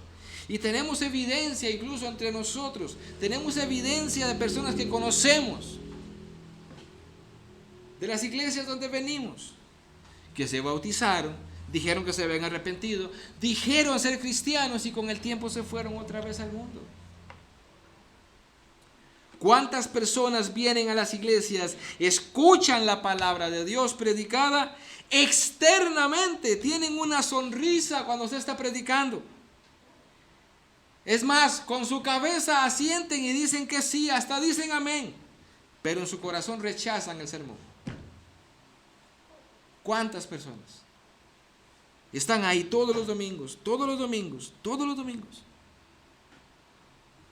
Y tenemos evidencia incluso entre nosotros. Tenemos evidencia de personas que conocemos, de las iglesias donde venimos, que se bautizaron, dijeron que se habían arrepentido, dijeron ser cristianos y con el tiempo se fueron otra vez al mundo. ¿Cuántas personas vienen a las iglesias, escuchan la palabra de Dios predicada, externamente tienen una sonrisa cuando se está predicando? Es más, con su cabeza asienten y dicen que sí, hasta dicen amén, pero en su corazón rechazan el sermón. ¿Cuántas personas están ahí todos los domingos?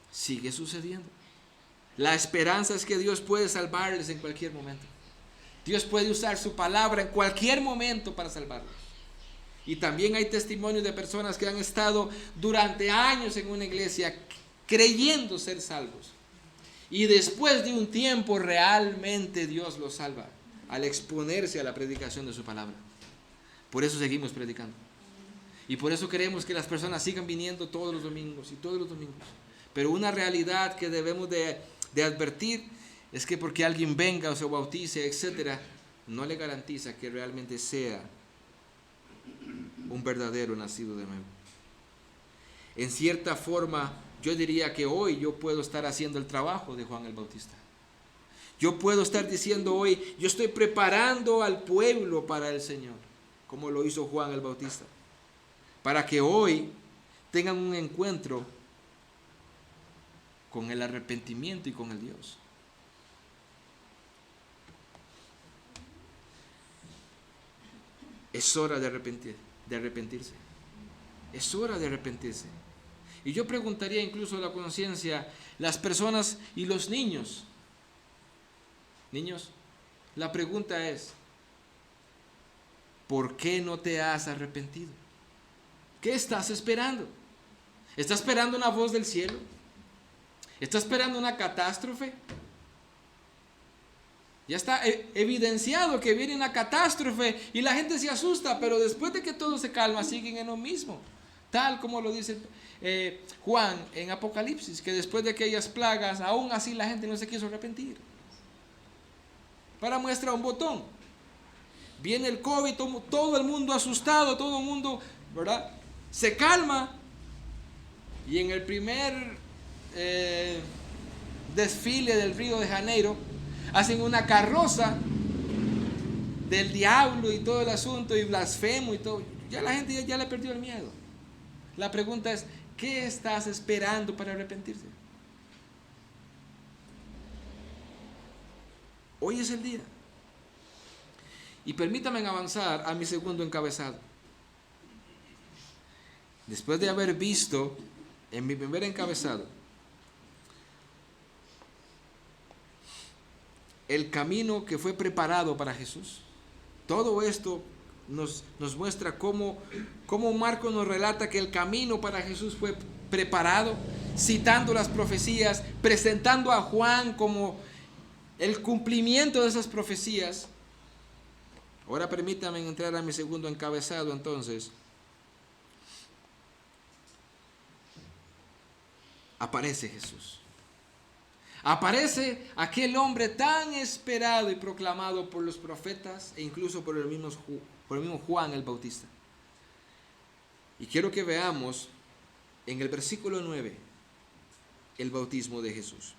Sigue sucediendo. La esperanza es que Dios puede salvarles en cualquier momento. Dios puede usar su palabra en cualquier momento para salvarlos. Y también hay testimonios de personas que han estado durante años en una iglesia creyendo ser salvos. Y después de un tiempo realmente Dios los salva al exponerse a la predicación de su palabra. Por eso seguimos predicando. Y por eso queremos que las personas sigan viniendo todos los domingos. Pero una realidad que debemos de advertir es que porque alguien venga o se bautice, etcétera, no le garantiza que realmente sea un verdadero nacido de nuevo. En cierta forma, yo diría que hoy yo puedo estar haciendo el trabajo de Juan el Bautista. Yo puedo estar diciendo hoy, yo estoy preparando al pueblo para el Señor, como lo hizo Juan el Bautista, para que hoy tengan un encuentro con el arrepentimiento y con el Dios. Es hora de arrepentirse. Es hora de arrepentirse. Y yo preguntaría incluso a la conciencia, las personas y los niños. Niños, la pregunta es, ¿por qué no te has arrepentido? ¿Qué estás esperando? ¿Estás esperando una voz del cielo? ¿Estás esperando una catástrofe? Ya está evidenciado que viene una catástrofe y la gente se asusta, pero después de que todo se calma, siguen en lo mismo. Tal como lo dice Juan en Apocalipsis, que después de aquellas plagas, aún así la gente no se quiso arrepentir. Para muestra un botón. Viene el COVID, todo el mundo asustado, todo el mundo, ¿verdad? Se calma y en el primer desfile del Río de Janeiro hacen una carroza del diablo y todo el asunto y blasfemo y todo. Ya la gente ya le perdió el miedo. La pregunta es, ¿qué estás esperando para arrepentirse? Hoy es el día. Y permítame avanzar a mi segundo encabezado. Después de haber visto en mi primer encabezado el camino que fue preparado para Jesús, todo esto nos muestra cómo Marcos nos relata que el camino para Jesús fue preparado, citando las profecías, presentando a Juan como el cumplimiento de esas profecías. Ahora permítanme entrar a mi segundo encabezado entonces. Aparece Jesús. Aparece aquel hombre tan esperado y proclamado por los profetas e incluso por el mismo Juan el Bautista. Y quiero que veamos en el versículo 9 el bautismo de Jesús.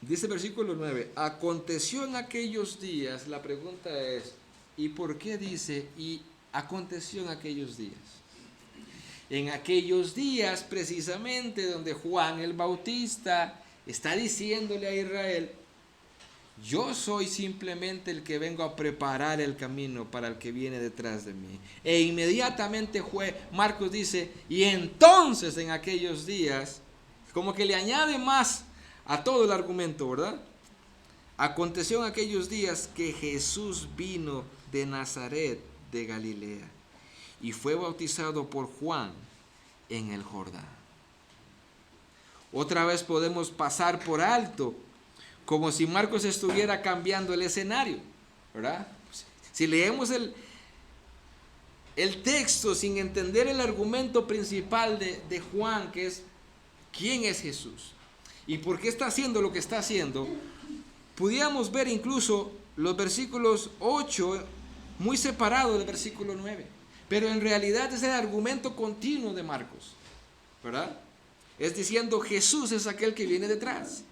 Dice el versículo 9, aconteció en aquellos días, la pregunta es, ¿y por qué dice y aconteció en aquellos días? En aquellos días precisamente donde Juan el Bautista está diciéndole a Israel, yo soy simplemente el que vengo a preparar el camino para el que viene detrás de mí. E inmediatamente Marcos dice, y entonces en aquellos días, como que le añade más a todo el argumento, ¿verdad? Aconteció en aquellos días que Jesús vino de Nazaret de Galilea y fue bautizado por Juan en el Jordán. Otra vez podemos pasar por alto, como si Marcos estuviera cambiando el escenario, ¿verdad? Si leemos el texto sin entender el argumento principal de Juan, que es ¿quién es Jesús? ¿Y por qué está haciendo lo que está haciendo? Pudiéramos ver incluso los versículos 8 muy separados del versículo 9. Pero en realidad es el argumento continuo de Marcos, ¿verdad? Es diciendo Jesús es aquel que viene detrás.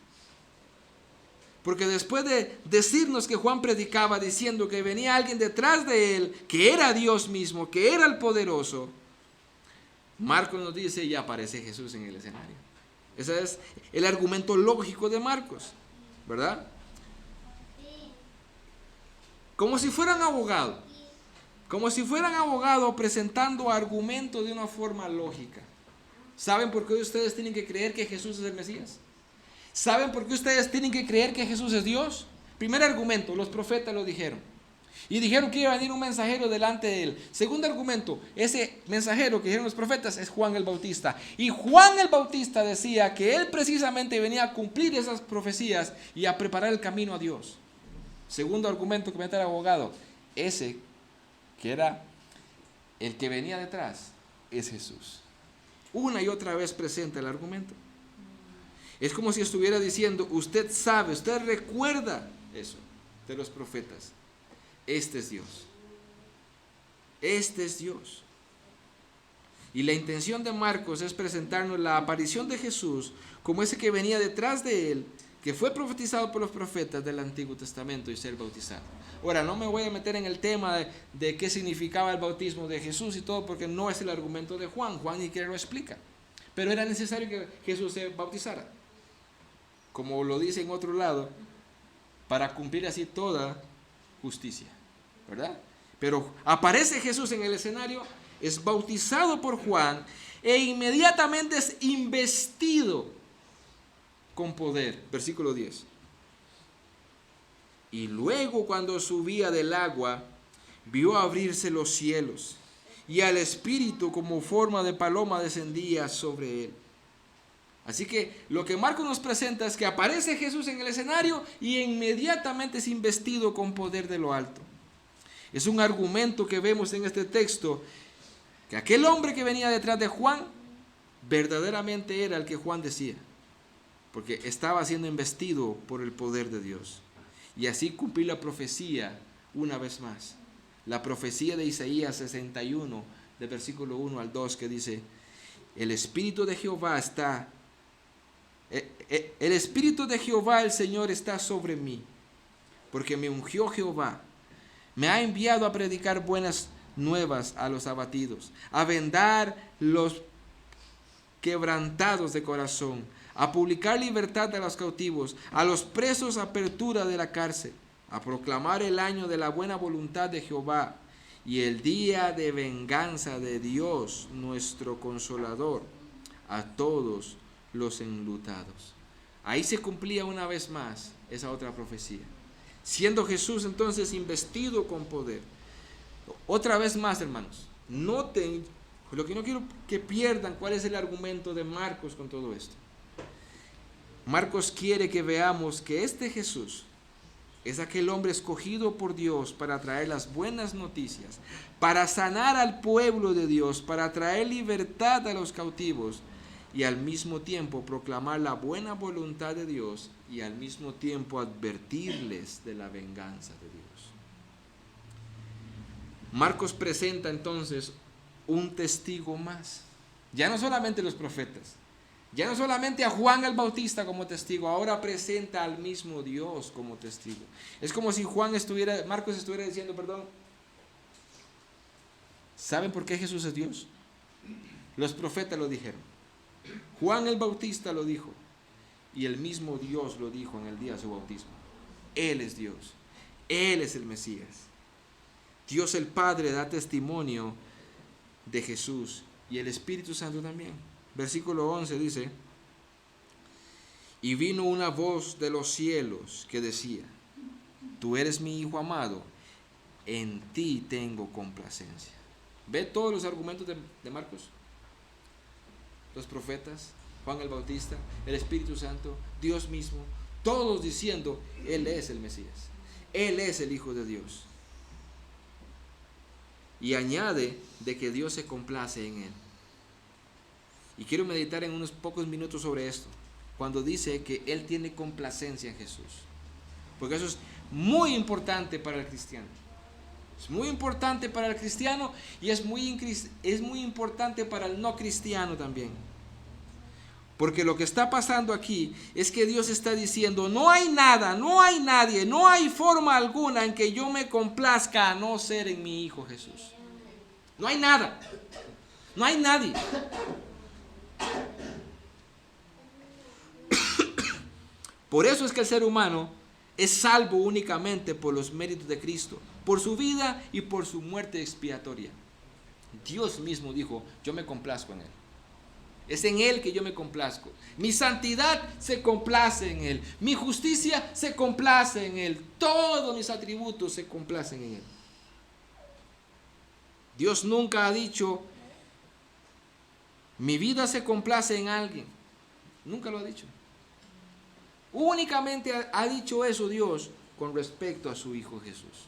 Porque después de decirnos que Juan predicaba diciendo que venía alguien detrás de él, que era Dios mismo, que era el poderoso, Marcos nos dice y aparece Jesús en el escenario. Ese es el argumento lógico de Marcos, ¿verdad? Como si fueran abogados. Como si fueran abogados presentando argumentos de una forma lógica. ¿Saben por qué ustedes tienen que creer que Jesús es el Mesías? ¿Saben por qué ustedes tienen que creer que Jesús es Dios? Primer argumento, los profetas lo dijeron. Y dijeron que iba a venir un mensajero delante de él. Segundo argumento, ese mensajero que dijeron los profetas es Juan el Bautista. Y Juan el Bautista decía que él precisamente venía a cumplir esas profecías y a preparar el camino a Dios. Segundo argumento que mete el abogado, ese que era el que venía detrás, es Jesús. Una y otra vez presenta el argumento. Es como si estuviera diciendo, usted sabe, usted recuerda eso de los profetas. Este es Dios. Este es Dios. Y la intención de Marcos es presentarnos la aparición de Jesús como ese que venía detrás de él, que fue profetizado por los profetas del Antiguo Testamento y ser bautizado. Ahora, no me voy a meter en el tema de qué significaba el bautismo de Jesús y todo, porque no es el argumento de Juan. Juan ni siquiera lo explica. Pero era necesario que Jesús se bautizara, como lo dice en otro lado, para cumplir así toda justicia, ¿verdad? Pero aparece Jesús en el escenario, es bautizado por Juan e inmediatamente es investido con poder. Versículo 10. Y luego cuando subía del agua, vio abrirse los cielos y al Espíritu como forma de paloma descendía sobre él. Así que lo que Marcos nos presenta es que aparece Jesús en el escenario y inmediatamente es investido con poder de lo alto. Es un argumento que vemos en este texto, que aquel hombre que venía detrás de Juan verdaderamente era el que Juan decía, porque estaba siendo investido por el poder de Dios. Y así cumplir la profecía una vez más. La profecía de Isaías 61, del versículo 1 al 2, que dice, el Espíritu de Jehová el Señor está sobre mí, porque me ungió Jehová. Me ha enviado a predicar buenas nuevas a los abatidos, a vendar los quebrantados de corazón, a publicar libertad a los cautivos, a los presos apertura de la cárcel, a proclamar el año de la buena voluntad de Jehová y el día de venganza de Dios nuestro Consolador a todos los enlutados. Ahí se cumplía una vez más esa otra profecía, siendo Jesús entonces investido con poder. Otra vez más, hermanos, noten, lo que no quiero que pierdan, cuál es el argumento de Marcos con todo esto. Marcos quiere que veamos que este Jesús es aquel hombre escogido por Dios para traer las buenas noticias, para sanar al pueblo de Dios, para traer libertad a los cautivos y al mismo tiempo proclamar la buena voluntad de Dios y al mismo tiempo advertirles de la venganza de Dios. Marcos presenta entonces un testigo más. Ya no solamente los profetas, ya no solamente a Juan el Bautista como testigo, ahora presenta al mismo Dios como testigo. Es como si Marcos estuviera diciendo, ¿saben por qué Jesús es Dios? Los profetas lo dijeron, Juan el Bautista lo dijo, y el mismo Dios lo dijo en el día de su bautismo. Él es Dios, Él es el Mesías. Dios el Padre da testimonio de Jesús y el Espíritu Santo también. Versículo 11 dice, y vino una voz de los cielos que decía, tú eres mi Hijo amado, en ti tengo complacencia. ¿Ve todos los argumentos de Marcos? Los profetas, Juan el Bautista, el Espíritu Santo, Dios mismo, todos diciendo, Él es el Mesías, Él es el Hijo de Dios. Y añade de que Dios se complace en Él. Y quiero meditar en unos pocos minutos sobre esto, cuando dice que Él tiene complacencia en Jesús. Porque eso es muy importante para el cristiano. Es muy importante para el cristiano y es muy importante para el no cristiano también. Porque lo que está pasando aquí es que Dios está diciendo, no hay nada, no hay nadie, no hay forma alguna en que yo me complazca a no ser en mi Hijo Jesús. No hay nada, no hay nadie. Por eso es que el ser humano es salvo únicamente por los méritos de Cristo, por su vida y por su muerte expiatoria. Dios mismo dijo, yo me complazco en Él. Es en Él que yo me complazco. Mi santidad se complace en Él. Mi justicia se complace en Él. Todos mis atributos se complacen en Él. Dios nunca ha dicho, mi vida se complace en alguien. Nunca lo ha dicho. Únicamente ha dicho eso Dios con respecto a su Hijo Jesús.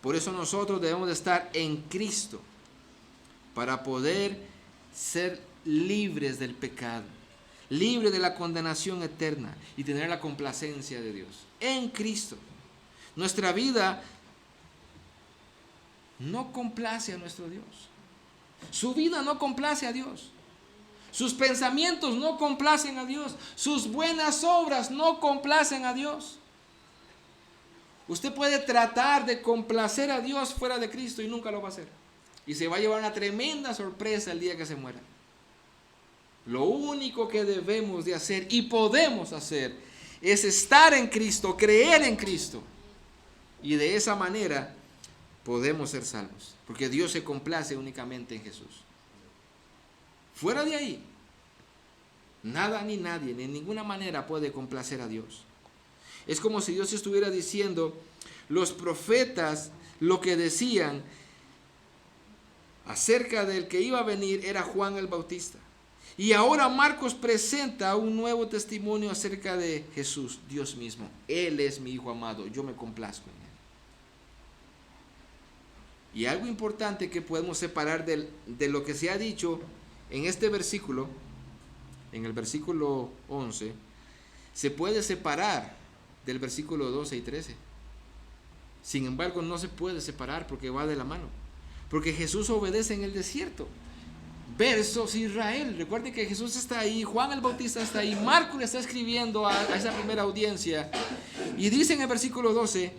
Por eso nosotros debemos de estar en Cristo para poder ser libres del pecado, libres de la condenación eterna y tener la complacencia de Dios. En Cristo. Nuestra vida no complace a nuestro Dios. Su vida no complace a Dios. Sus pensamientos no complacen a Dios. Sus buenas obras no complacen a Dios. Usted puede tratar de complacer a Dios fuera de Cristo y nunca lo va a hacer. Y se va a llevar una tremenda sorpresa el día que se muera. Lo único que debemos de hacer y podemos hacer es estar en Cristo, creer en Cristo. Y de esa manera podemos ser salvos. Porque Dios se complace únicamente en Jesús. Fuera de ahí, nada ni nadie, de ninguna manera puede complacer a Dios. Es como si Dios estuviera diciendo, los profetas lo que decían acerca del que iba a venir era Juan el Bautista. Y ahora Marcos presenta un nuevo testimonio acerca de Jesús, Dios mismo. Él es mi Hijo amado, yo me complazco en Él. Y algo importante que podemos separar de lo que se ha dicho en este versículo, en el versículo 11, se puede separar del versículo 12 y 13. Sin embargo, no se puede separar porque va de la mano. Porque Jesús obedece en el desierto. Versus Israel. Recuerden que Jesús está ahí, Juan el Bautista está ahí, Marcos le está escribiendo a esa primera audiencia. Y dice en el versículo 12,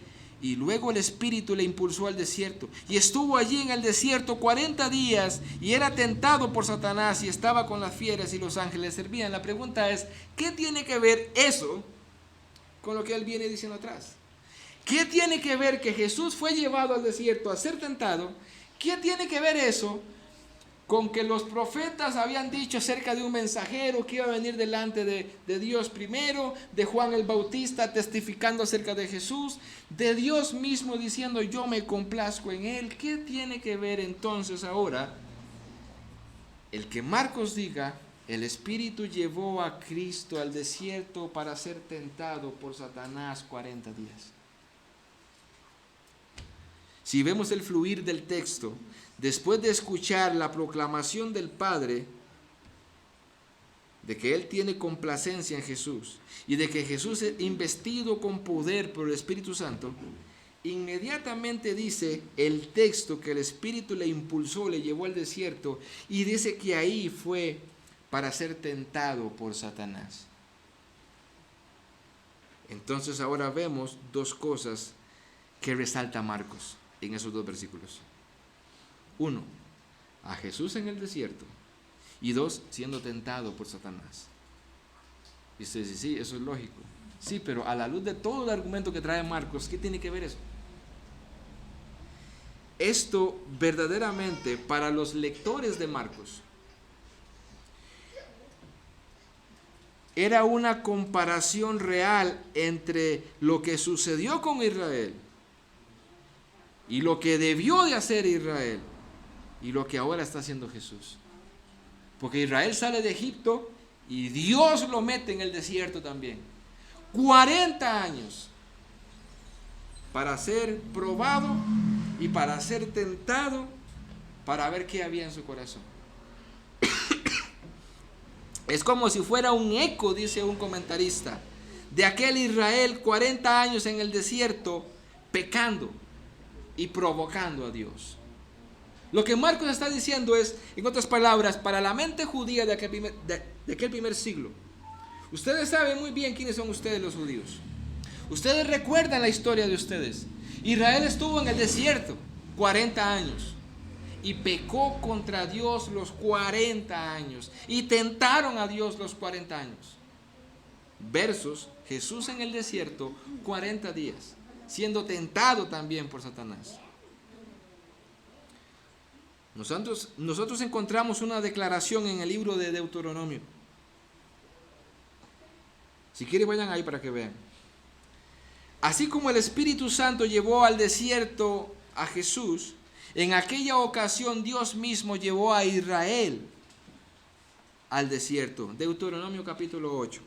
y luego el Espíritu le impulsó al desierto. Y estuvo allí en el desierto 40 días y era tentado por Satanás y estaba con las fieras y los ángeles servían. La pregunta es, ¿qué tiene que ver eso con lo que él viene diciendo atrás? ¿Qué tiene que ver que Jesús fue llevado al desierto a ser tentado? ¿Qué tiene que ver eso con que los profetas habían dicho acerca de un mensajero que iba a venir delante de Dios primero, de Juan el Bautista testificando acerca de Jesús, de Dios mismo diciendo yo me complazco en Él? ¿Qué tiene que ver entonces ahora el que Marcos diga el Espíritu llevó a Cristo al desierto para ser tentado por Satanás 40 días? Si vemos el fluir del texto, después de escuchar la proclamación del Padre de que Él tiene complacencia en Jesús y de que Jesús es investido con poder por el Espíritu Santo, inmediatamente dice el texto que el Espíritu le impulsó, le llevó al desierto, y dice que ahí fue para ser tentado por Satanás. Entonces ahora vemos dos cosas que resalta Marcos en esos dos versículos. Uno, a Jesús en el desierto, y dos, siendo tentado por Satanás. Y usted dice, sí, eso es lógico. Sí, pero a la luz de todo el argumento que trae Marcos, ¿qué tiene que ver eso? Esto verdaderamente para los lectores de Marcos era una comparación real entre lo que sucedió con Israel y lo que debió de hacer Israel y lo que ahora está haciendo Jesús. Porque Israel sale de Egipto y Dios lo mete en el desierto también. 40 años para ser probado y para ser tentado, para ver qué había en su corazón. Es como si fuera un eco, dice un comentarista, de aquel Israel 40 años en el desierto pecando y provocando a Dios. Lo que Marcos está diciendo es, en otras palabras, para la mente judía de aquel primer siglo, ustedes saben muy bien quiénes son ustedes los judíos. Ustedes recuerdan la historia de ustedes. Israel estuvo en el desierto 40 años y pecó contra Dios los 40 años y tentaron a Dios los 40 años. Versus Jesús en el desierto 40 días, siendo tentado también por Satanás. Nosotros encontramos una declaración en el libro de Deuteronomio. Si quieren, vayan ahí para que vean. Así como el Espíritu Santo llevó al desierto a Jesús, en aquella ocasión Dios mismo llevó a Israel al desierto. Deuteronomio capítulo 8.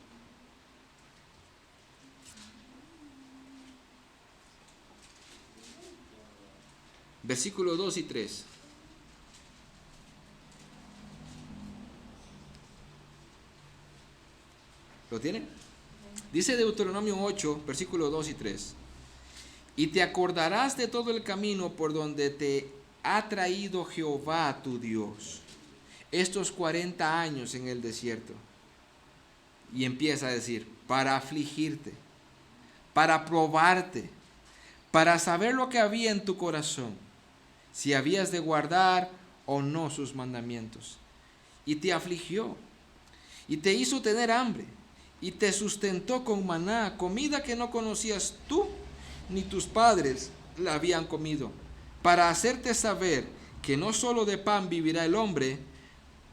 Versículos 2 y 3. ¿Lo tienen? Dice Deuteronomio 8, versículos 2 y 3. Y te acordarás de todo el camino por donde te ha traído Jehová tu Dios estos 40 años en el desierto. Y empieza a decir, para afligirte, para probarte, para saber lo que había en tu corazón, si habías de guardar o no sus mandamientos. Y te afligió, y te hizo tener hambre, y te sustentó con maná, comida que no conocías tú, ni tus padres la habían comido, para hacerte saber que no solo de pan vivirá el hombre,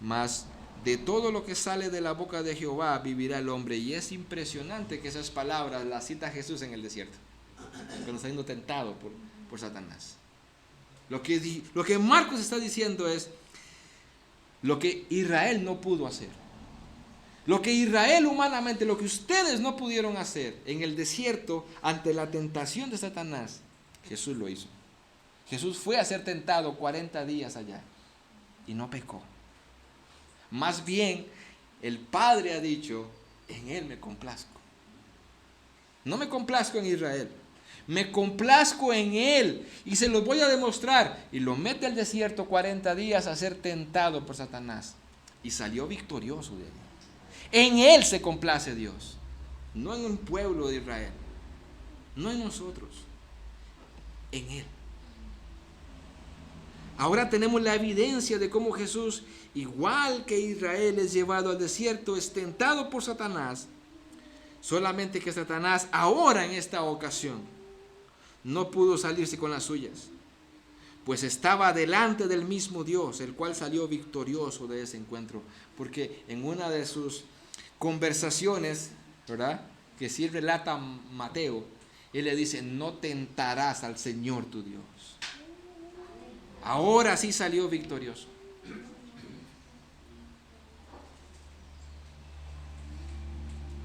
mas de todo lo que sale de la boca de Jehová vivirá el hombre. Y es impresionante que esas palabras las cita Jesús en el desierto, cuando está siendo tentado por Satanás. Lo que Marcos está diciendo es lo que Israel no pudo hacer. Lo que Israel humanamente, lo que ustedes no pudieron hacer en el desierto ante la tentación de Satanás, Jesús lo hizo. Jesús fue a ser tentado 40 días allá y no pecó. Más bien, el Padre ha dicho, en Él me complazco. No me complazco en Israel, me complazco en Él y se los voy a demostrar. Y lo mete al desierto 40 días a ser tentado por Satanás y salió victorioso de ahí. En Él se complace Dios, no en un pueblo de Israel, no en nosotros, en Él. Ahora tenemos la evidencia de cómo Jesús, igual que Israel, es llevado al desierto, es tentado por Satanás, solamente que Satanás ahora en esta ocasión no pudo salirse con las suyas, pues estaba delante del mismo Dios, el cual salió victorioso de ese encuentro, porque en una de sus conversaciones, ¿verdad?, que sí relata Mateo, él le dice, no tentarás al Señor tu Dios. Ahora sí salió victorioso.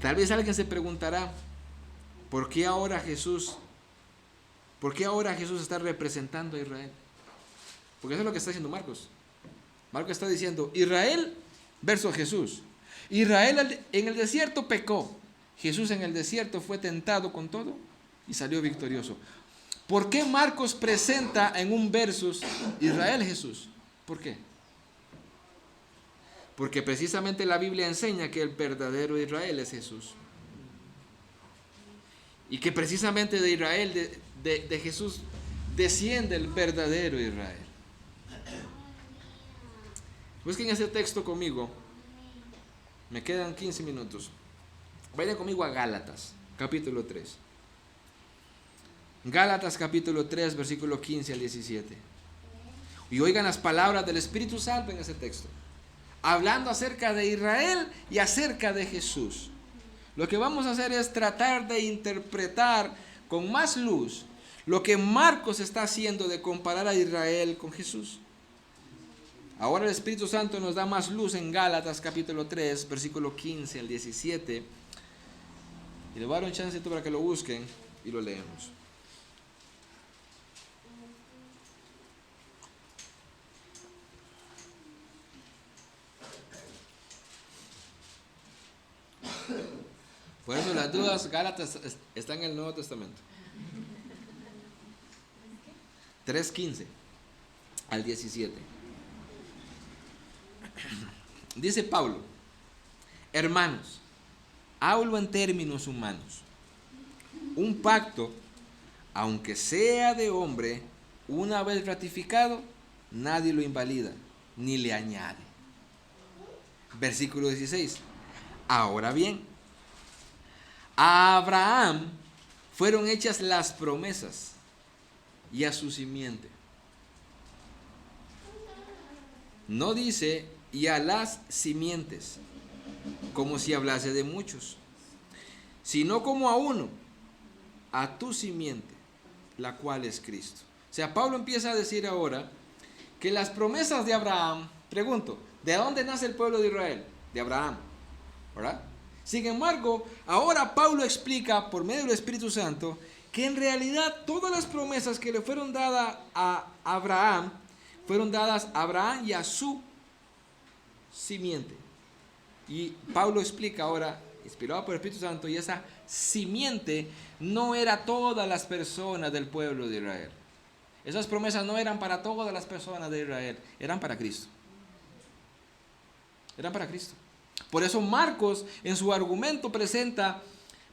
Tal vez alguien se preguntará, ¿por qué ahora Jesús está representando a Israel? Porque eso es lo que está diciendo Marcos. Marcos está diciendo, Israel versus Jesús. Israel en el desierto pecó. Jesús en el desierto fue tentado con todo y salió victorioso. ¿Por qué Marcos presenta en un versus Israel Jesús? ¿Por qué? Porque precisamente la Biblia enseña que el verdadero Israel es Jesús. Y que precisamente de Israel, de Jesús, desciende el verdadero Israel. Busquen ese texto conmigo. Me quedan 15 minutos. Vayan conmigo a Gálatas, capítulo 3. Gálatas capítulo 3, versículo 15 al 17. Y oigan las palabras del Espíritu Santo en ese texto, hablando acerca de Israel y acerca de Jesús. Lo que vamos a hacer es tratar de interpretar con más luz lo que Marcos está haciendo de comparar a Israel con Jesús. Ahora el Espíritu Santo nos da más luz en Gálatas capítulo 3, versículo 15 al 17. Y le voy a dar un chancito para que lo busquen y lo leemos. Por eso las dudas, Gálatas está en el Nuevo Testamento. 3:15 al 17. Dice Pablo: hermanos, hablo en términos humanos. Un pacto, aunque sea de hombre, una vez ratificado, nadie lo invalida ni le añade. Versículo 16. Ahora bien, a Abraham fueron hechas las promesas y a su simiente. No dice y a las simientes, como si hablase de muchos, sino como a uno, a tu simiente, la cual es Cristo. O sea, Pablo empieza a decir ahora que las promesas de Abraham, pregunto, ¿de dónde nace el pueblo de Israel? De Abraham, ¿verdad? Sin embargo, ahora Pablo explica por medio del Espíritu Santo que en realidad todas las promesas que le fueron dadas a Abraham, fueron dadas a Abraham y a su simiente. Y Pablo explica ahora, inspirado por el Espíritu Santo, y esa simiente no era todas las personas del pueblo de Israel. Esas promesas no eran para todas las personas de Israel, eran para Cristo. Eran para Cristo. Por eso Marcos en su argumento presenta,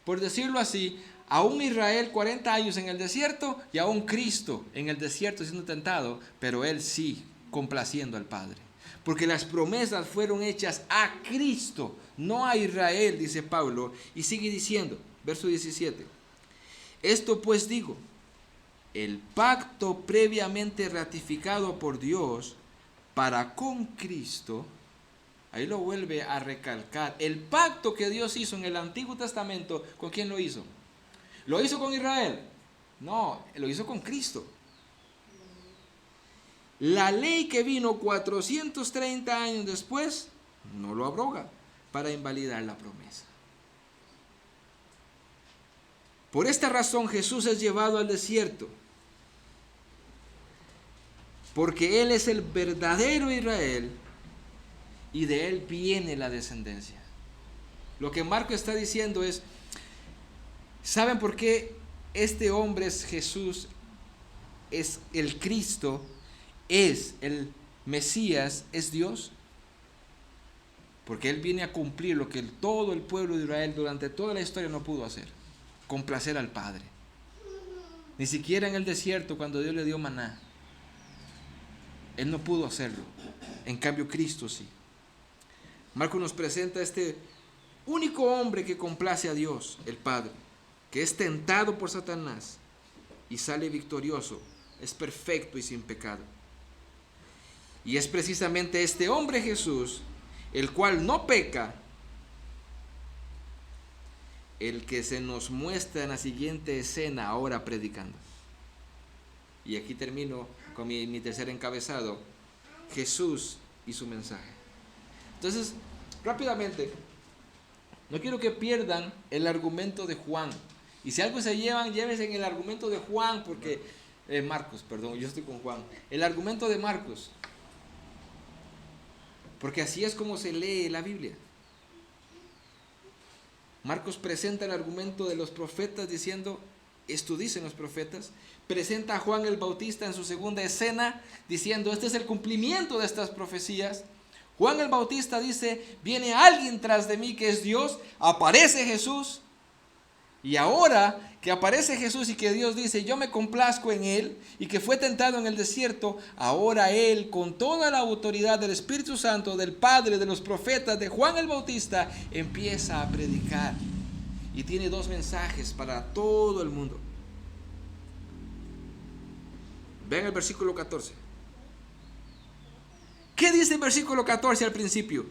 por decirlo así, a un Israel 40 años en el desierto y a un Cristo en el desierto siendo tentado, pero él sí complaciendo al Padre. Porque las promesas fueron hechas a Cristo, no a Israel, dice Pablo, y sigue diciendo, verso 17, esto pues digo, el pacto previamente ratificado por Dios para con Cristo. Ahí lo vuelve a recalcar. El pacto que Dios hizo en el Antiguo Testamento, ¿con quién lo hizo? ¿Lo hizo con Israel? No, lo hizo con Cristo. La ley que vino 430 años después, no lo abroga para invalidar la promesa. Por esta razón Jesús es llevado al desierto, porque Él es el verdadero Israel, y de él viene la descendencia. Lo que Marco está diciendo es, ¿saben por qué este hombre es Jesús? Es el Cristo, es el Mesías, es Dios. Porque él viene a cumplir lo que todo el pueblo de Israel durante toda la historia no pudo hacer: complacer al Padre. Ni siquiera en el desierto, cuando Dios le dio maná, él no pudo hacerlo. En cambio Cristo sí. Marcos nos presenta este único hombre que complace a Dios, el Padre, que es tentado por Satanás y sale victorioso, es perfecto y sin pecado. Y es precisamente este hombre Jesús, el cual no peca, el que se nos muestra en la siguiente escena ahora predicando. Y aquí termino con mi tercer encabezado: Jesús y su mensaje. Entonces, rápidamente, no quiero que pierdan el argumento de Juan. Y si algo se llevan, llévense en el argumento de Juan, porque Marcos, perdón, yo estoy con Juan. El argumento de Marcos, porque así es como se lee la Biblia. Marcos presenta el argumento de los profetas diciendo: Esto dicen los profetas. Presenta a Juan el Bautista en su segunda escena diciendo, este es el cumplimiento de estas profecías. Juan el Bautista dice, viene alguien tras de mí que es Dios. Aparece Jesús. Y ahora que aparece Jesús y que Dios dice, yo me complazco en él, y que fue tentado en el desierto, ahora él, con toda la autoridad del Espíritu Santo, del Padre, de los profetas, de Juan el Bautista, empieza a predicar. Y tiene dos mensajes para todo el mundo. Ven el versículo 14. ¿Qué dice el versículo 14 al principio?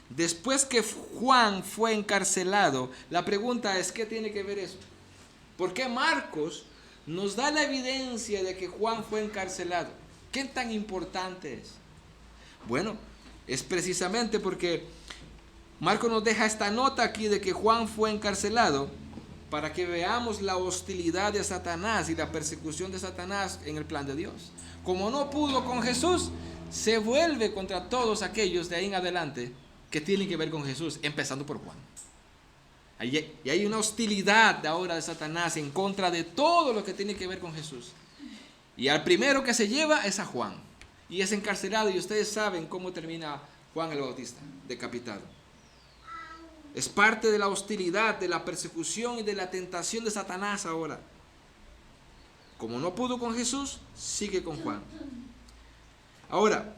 Después que Juan fue encarcelado, la pregunta es, ¿qué tiene que ver eso? ¿Por qué Marcos nos da la evidencia de que Juan fue encarcelado? ¿Qué tan importante es? Bueno, es precisamente porque Marcos nos deja esta nota aquí de que Juan fue encarcelado para que veamos la hostilidad de Satanás y la persecución de Satanás en el plan de Dios. Como no pudo con Jesús, se vuelve contra todos aquellos de ahí en adelante que tienen que ver con Jesús, empezando por Juan. Y hay una hostilidad ahora de Satanás en contra de todo lo que tiene que ver con Jesús. Y al primero que se lleva es a Juan. Y es encarcelado, y ustedes saben cómo termina Juan el Bautista, decapitado. Es parte de la hostilidad, de la persecución y de la tentación de Satanás ahora. Como no pudo con Jesús, sigue con Juan. Ahora,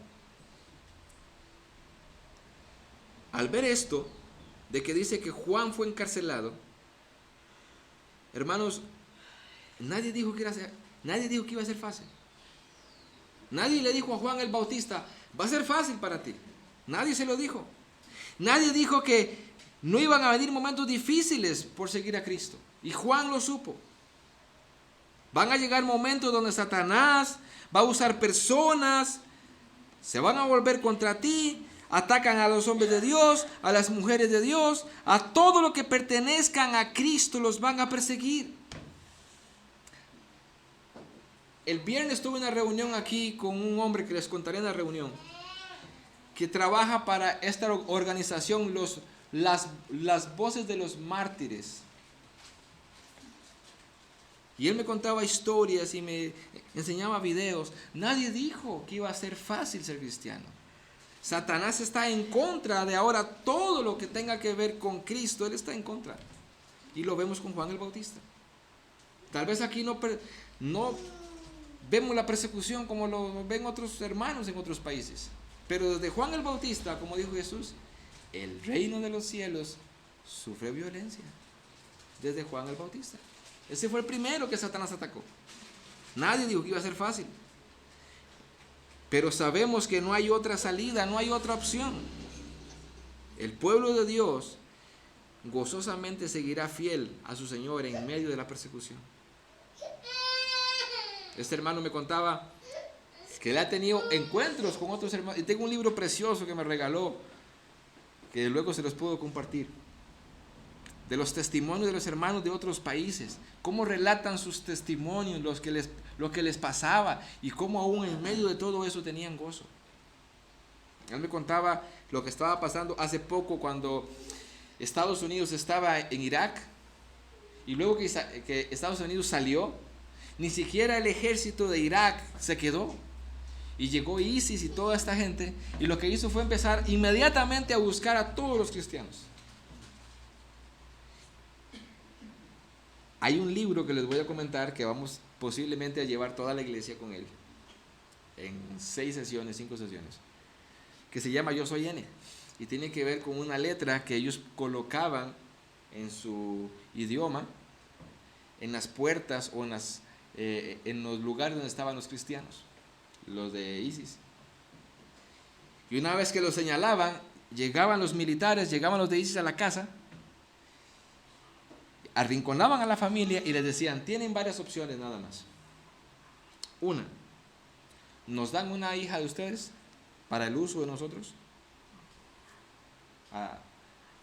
al ver esto, de que dice que Juan fue encarcelado, hermanos, nadie dijo que iba a ser fácil. Nadie le dijo a Juan el Bautista, va a ser fácil para ti. Nadie se lo dijo. Nadie dijo que no iban a venir momentos difíciles por seguir a Cristo. Y Juan lo supo. Van a llegar momentos donde Satanás va a usar personas, se van a volver contra ti, atacan a los hombres de Dios, a las mujeres de Dios, a todo lo que pertenezcan a Cristo los van a perseguir. El viernes tuve una reunión aquí con un hombre que les contaré en la reunión, que trabaja para esta organización, las voces de los mártires. Y él me contaba historias y me enseñaba videos. Nadie dijo que iba a ser fácil ser cristiano. Satanás está en contra de ahora todo lo que tenga que ver con Cristo. Él está en contra. Y lo vemos con Juan el Bautista. Tal vez aquí no vemos la persecución como lo ven otros hermanos en otros países. Pero desde Juan el Bautista, como dijo Jesús, el reino de los cielos sufre violencia. Desde Juan el Bautista. Ese fue el primero que Satanás atacó. Nadie dijo que iba a ser fácil. Pero sabemos que no hay otra salida, no hay otra opción. El pueblo de Dios gozosamente seguirá fiel a su Señor en medio de la persecución. Este hermano me contaba que él ha tenido encuentros con otros hermanos. Y tengo un libro precioso que me regaló, que luego se los puedo compartir, de los testimonios de los hermanos de otros países, cómo relatan sus testimonios, lo que les pasaba y cómo aún en medio de todo eso tenían gozo. Él me contaba lo que estaba pasando hace poco cuando Estados Unidos estaba en Irak, y luego que Estados Unidos salió, ni siquiera el ejército de Irak se quedó, y llegó ISIS y toda esta gente, y lo que hizo fue empezar inmediatamente a buscar a todos los cristianos. Hay un libro que les voy a comentar que vamos posiblemente a llevar toda la iglesia con él en 5 sesiones, que se llama Yo Soy N, y tiene que ver con una letra que ellos colocaban en su idioma en las puertas o en los lugares donde estaban los cristianos, los de ISIS. Y una vez que lo señalaban, llegaban los militares, llegaban los de ISIS a la casa, arrinconaban a la familia y les decían, tienen varias opciones nada más. Una, ¿nos dan una hija de ustedes para el uso de nosotros?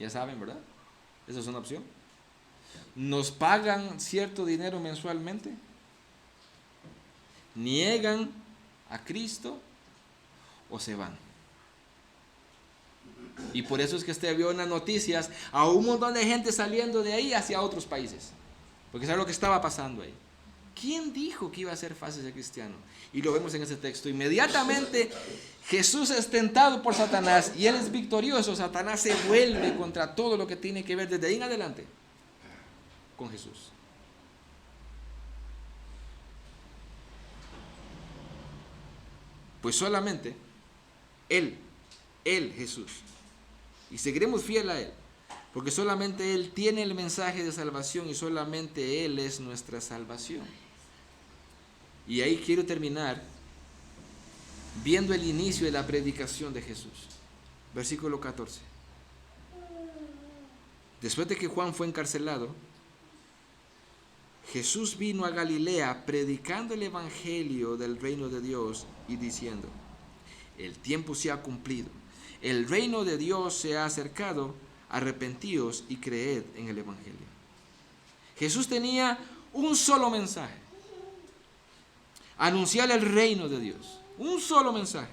Ya saben, ¿verdad? Esa es una opción. ¿Nos pagan cierto dinero mensualmente? ¿Niegan a Cristo o se van? Y por eso es que usted vio en las noticias a un montón de gente saliendo de ahí hacia otros países, porque es lo que estaba pasando ahí. ¿quién dijo que iba a ser fácil ser cristiano? Y lo vemos en ese texto. Inmediatamente Jesús es tentado por Satanás y él es victorioso. Satanás se vuelve contra todo lo que tiene que ver desde ahí en adelante con Jesús. Pues solamente Él, Jesús. Y seguiremos fiel a Él, porque solamente Él tiene el mensaje de salvación y solamente Él es nuestra salvación. Y ahí quiero terminar viendo el inicio de la predicación de Jesús. Versículo 14. Después de que Juan fue encarcelado, Jesús vino a Galilea predicando el evangelio del reino de Dios y diciendo: el tiempo se ha cumplido, el reino de Dios se ha acercado, arrepentíos y creed en el evangelio. Jesús tenía un solo mensaje: anunciar el reino de Dios. Un solo mensaje.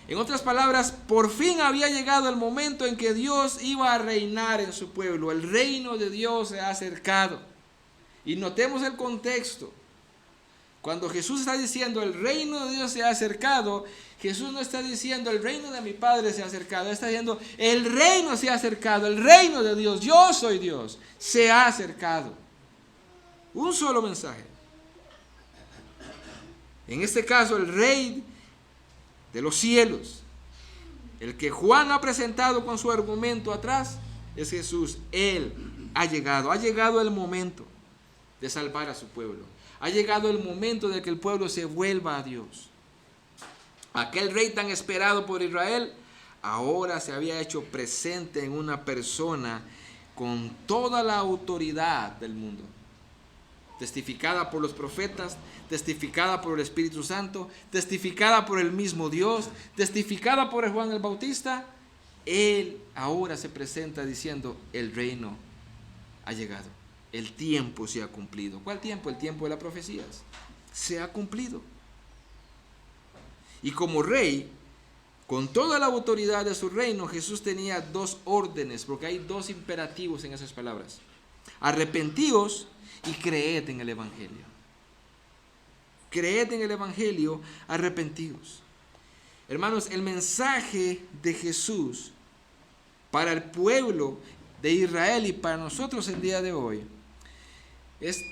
En otras palabras, por fin había llegado el momento en que Dios iba a reinar en su pueblo. El reino de Dios se ha acercado. Y notemos el contexto. Cuando Jesús está diciendo el reino de Dios se ha acercado, Jesús no está diciendo el reino de mi Padre se ha acercado. Está diciendo el reino se ha acercado, el reino de Dios, yo soy Dios, se ha acercado. Un solo mensaje. En este caso, el Rey de los cielos, el que Juan ha presentado con su argumento atrás, es Jesús. Él ha llegado el momento de salvar a su pueblo. Ha llegado el momento de que el pueblo se vuelva a Dios. Aquel rey tan esperado por Israel, ahora se había hecho presente en una persona con toda la autoridad del mundo. Testificada por los profetas, testificada por el Espíritu Santo, testificada por el mismo Dios, testificada por Juan el Bautista. Él ahora se presenta diciendo: el reino ha llegado, el tiempo se ha cumplido. ¿Cuál tiempo? El tiempo de las profecías. Se ha cumplido. Y como rey, con toda la autoridad de su reino, Jesús tenía dos órdenes, porque hay dos imperativos en esas palabras: arrepentíos y creed en el evangelio. Creed en el evangelio, arrepentíos. Hermanos, el mensaje de Jesús para el pueblo de Israel y para nosotros el día de hoy es,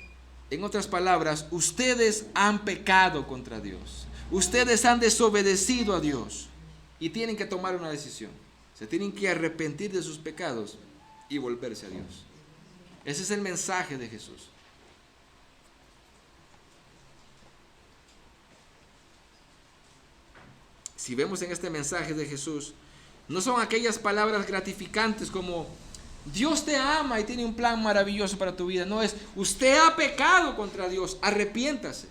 en otras palabras, ustedes han pecado contra Dios. Ustedes han desobedecido a Dios y tienen que tomar una decisión. Se tienen que arrepentir de sus pecados y volverse a Dios. Ese es el mensaje de Jesús. Si vemos en este mensaje de Jesús, no son aquellas palabras gratificantes como Dios te ama y tiene un plan maravilloso para tu vida. No, es usted ha pecado contra Dios, arrepiéntase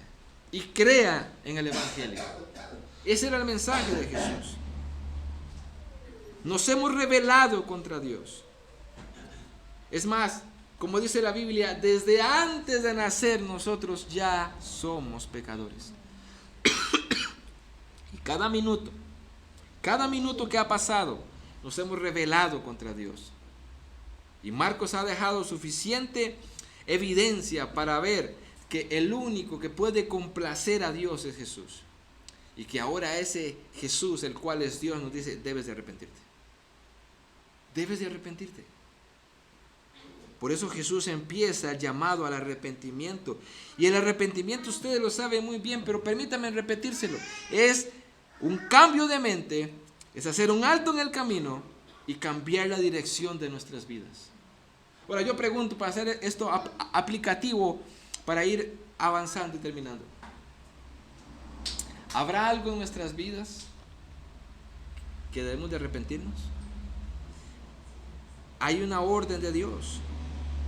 y crea en el evangelio. Ese era el mensaje de Jesús. Nos hemos rebelado contra Dios. Es más, como dice la Biblia, desde antes de nacer nosotros ya somos pecadores. Y cada minuto que ha pasado, nos hemos rebelado contra Dios. Y Marcos ha dejado suficiente evidencia para ver que el único que puede complacer a Dios es Jesús. Y que ahora ese Jesús, el cual es Dios, nos dice: debes de arrepentirte. Debes de arrepentirte. Por eso Jesús empieza el llamado al arrepentimiento. Y el arrepentimiento, ustedes lo saben muy bien, pero permítanme repetírselo. Es un cambio de mente, es hacer un alto en el camino y cambiar la dirección de nuestras vidas. Ahora yo pregunto, para hacer esto aplicativo, para ir avanzando y terminando: ¿habrá algo en nuestras vidas que debemos de arrepentirnos? Hay una orden de Dios: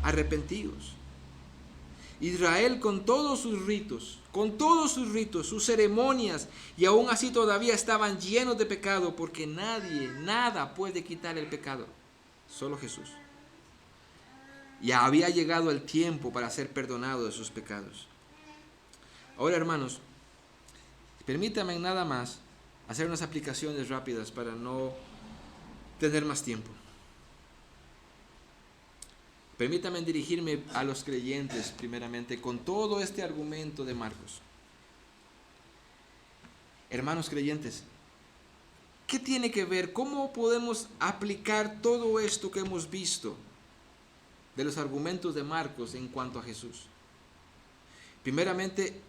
arrepentidos. Israel con todos sus ritos, sus ceremonias, y aún así todavía estaban llenos de pecado, porque nada puede quitar el pecado, solo Jesús. Y había llegado el tiempo para ser perdonado de sus pecados. Ahora, hermanos, permítanme nada más hacer unas aplicaciones rápidas para no tener más tiempo. Permítame dirigirme a los creyentes primeramente con todo este argumento de Marcos. Hermanos creyentes, ¿qué tiene que ver? ¿Cómo podemos aplicar todo esto que hemos visto de los argumentos de Marcos en cuanto a Jesús? Primeramente,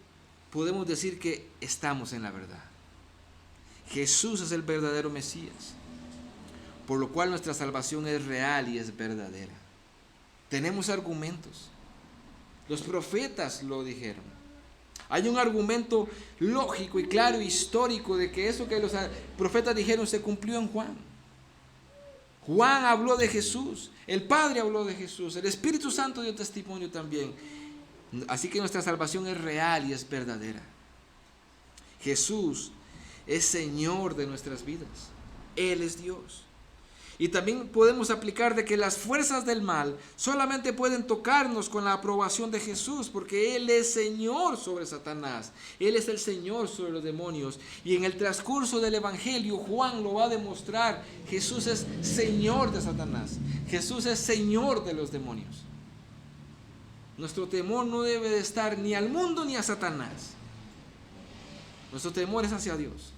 podemos decir que estamos en la verdad. Jesús es el verdadero Mesías, por lo cual nuestra salvación es real y es verdadera. Tenemos argumentos. Los profetas lo dijeron. Hay un argumento lógico y claro, histórico, de que eso que los profetas dijeron se cumplió en Juan. Juan habló de Jesús, el Padre habló de Jesús, el Espíritu Santo dio testimonio también. Así que nuestra salvación es real y es verdadera. Jesús es Señor de nuestras vidas. Él es Dios. Y también podemos aplicar de que las fuerzas del mal solamente pueden tocarnos con la aprobación de Jesús, porque Él es Señor sobre Satanás. Él es el Señor sobre los demonios. Y en el transcurso del Evangelio, Juan lo va a demostrar. Jesús es Señor de Satanás. Jesús es Señor de los demonios. Nuestro temor no debe de estar ni al mundo ni a Satanás. Nuestro temor es hacia Dios.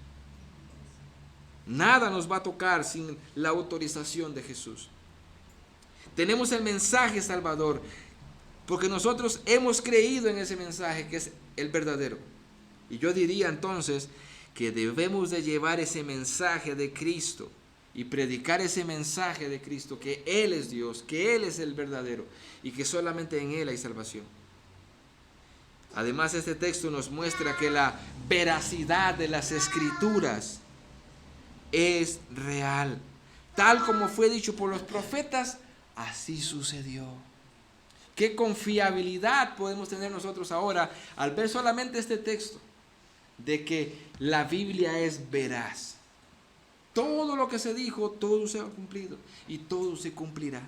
Nada nos va a tocar sin la autorización de Jesús. Tenemos el mensaje salvador, porque nosotros hemos creído en ese mensaje que es el verdadero. Y yo diría entonces que debemos de llevar ese mensaje de Cristo y predicar ese mensaje de Cristo, que Él es Dios, que Él es el verdadero y que solamente en Él hay salvación. Además, este texto nos muestra que la veracidad de las Escrituras es real. Tal como fue dicho por los profetas, así sucedió. ¿Qué confiabilidad podemos tener nosotros ahora al ver solamente este texto? De que la Biblia es veraz. Todo lo que se dijo, todo se ha cumplido y todo se cumplirá.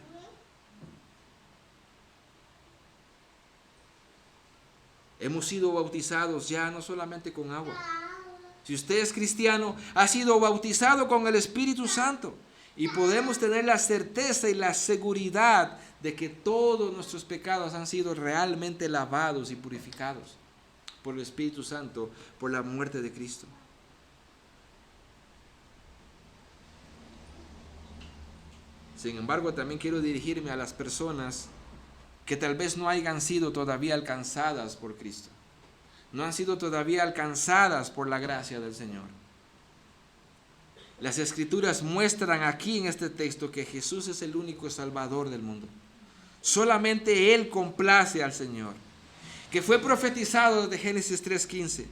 Hemos sido bautizados ya no solamente con agua. Si usted es cristiano, ha sido bautizado con el Espíritu Santo. Y podemos tener la certeza y la seguridad de que todos nuestros pecados han sido realmente lavados y purificados por el Espíritu Santo, por la muerte de Cristo. Sin embargo, también quiero dirigirme a las personas que tal vez no hayan sido todavía alcanzadas por Cristo. No han sido todavía alcanzadas por la gracia del Señor. Las Escrituras muestran aquí en este texto que Jesús es el único Salvador del mundo. Solamente Él complace al Señor. Que fue profetizado desde Génesis 3:15,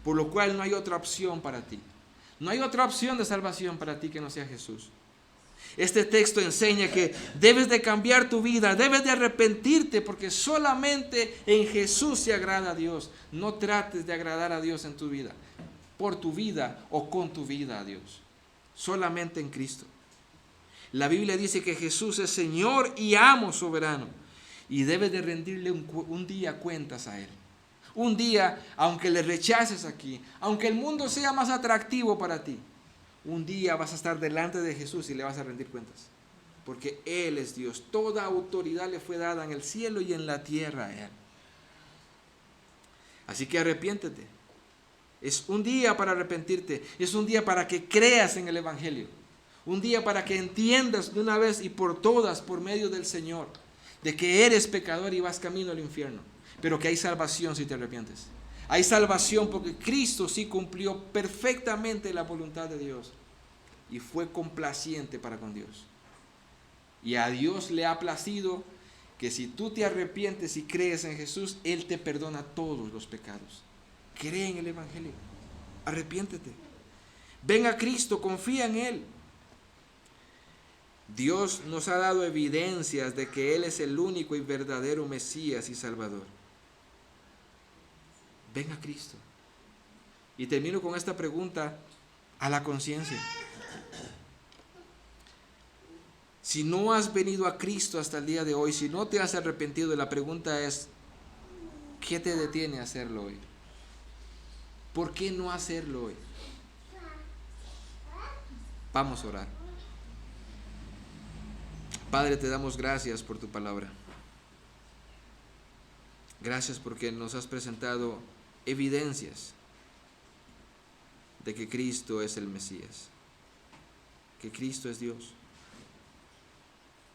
por lo cual no hay otra opción para ti. No hay otra opción de salvación para ti que no sea Jesús. Este texto enseña que debes de cambiar tu vida, debes de arrepentirte, porque solamente en Jesús se agrada a Dios. No trates de agradar a Dios en tu vida, por tu vida o con tu vida a Dios. Solamente en Cristo. La Biblia dice que Jesús es Señor y amo soberano, y debes de rendirle un día cuentas a Él. Un día, aunque le rechaces aquí, aunque el mundo sea más atractivo para ti, un día vas a estar delante de Jesús y le vas a rendir cuentas. Porque Él es Dios. Toda autoridad le fue dada en el cielo y en la tierra a Él. Así que arrepiéntete. Es un día para arrepentirte. Es un día para que creas en el Evangelio. Un día para que entiendas de una vez y por todas, por medio del Señor, de que eres pecador y vas camino al infierno. Pero que hay salvación si te arrepientes. Hay salvación porque Cristo sí cumplió perfectamente la voluntad de Dios y fue complaciente para con Dios. Y a Dios le ha placido que si tú te arrepientes y crees en Jesús, Él te perdona todos los pecados. Cree en el Evangelio, arrepiéntete. Ven a Cristo, confía en Él. Dios nos ha dado evidencias de que Él es el único y verdadero Mesías y Salvador. Ven a Cristo. Y termino con esta pregunta a la conciencia. Si no has venido a Cristo hasta el día de hoy, si no te has arrepentido, la pregunta es, ¿qué te detiene a hacerlo hoy? ¿Por qué no hacerlo hoy? Vamos a orar. Padre, te damos gracias por tu palabra. Gracias porque nos has presentado evidencias de que Cristo es el Mesías, que Cristo es Dios,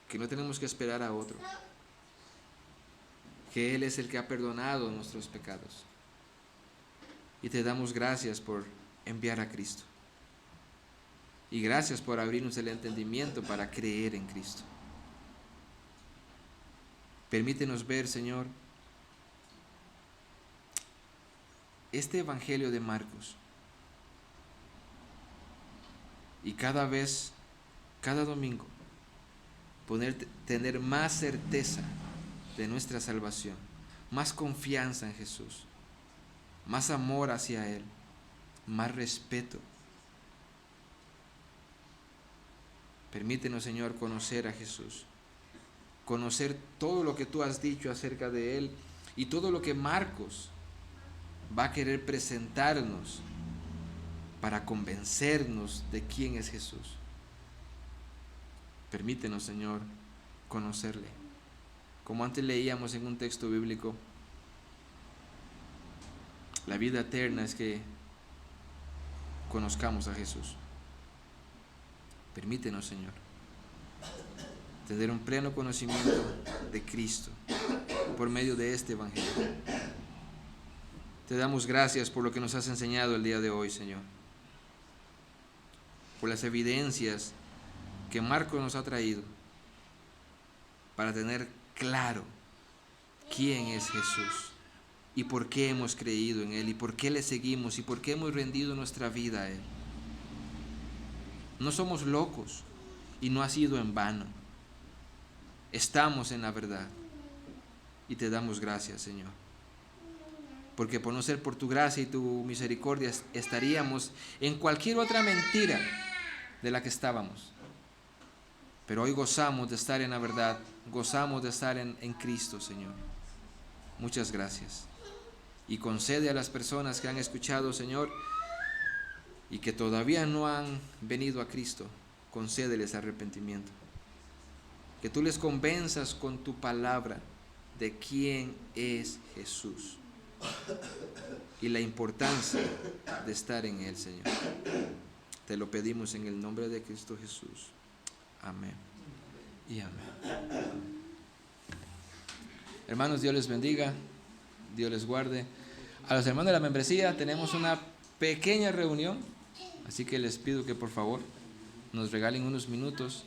que no tenemos que esperar a otro, que Él es el que ha perdonado nuestros pecados. Y te damos gracias por enviar a Cristo. Y gracias por abrirnos el entendimiento para creer en Cristo. Permítenos ver, Señor, este Evangelio de Marcos. Y cada vez, cada domingo, tener más certeza de nuestra salvación, más confianza en Jesús, más amor hacia Él, más respeto. Permítenos, Señor, conocer a Jesús, conocer todo lo que tú has dicho acerca de Él y todo lo que Marcos va a querer presentarnos para convencernos de quién es Jesús. Permítenos, Señor, conocerle. Como antes leíamos en un texto bíblico, la vida eterna es que conozcamos a Jesús. Permítenos, Señor, tener un pleno conocimiento de Cristo por medio de este Evangelio. Te damos gracias por lo que nos has enseñado el día de hoy, Señor, por las evidencias que Marcos nos ha traído para tener claro quién es Jesús y por qué hemos creído en Él y por qué le seguimos y por qué hemos rendido nuestra vida a Él. No somos locos y no ha sido en vano. Estamos en la verdad y te damos gracias, Señor. Porque por no ser por tu gracia y tu misericordia estaríamos en cualquier otra mentira de la que estábamos. Pero hoy gozamos de estar en la verdad, gozamos de estar en Cristo, Señor. Muchas gracias. Y concede a las personas que han escuchado, Señor, y que todavía no han venido a Cristo, concédeles arrepentimiento. Que tú les convenzas con tu palabra de quién es Jesús y la importancia de estar en Él, Señor. Te lo pedimos en el nombre de Cristo Jesús. Amén y amén. Hermanos, Dios les bendiga, Dios les guarde. A los hermanos de la membresía tenemos una pequeña reunión, así que les pido que por favor nos regalen unos minutos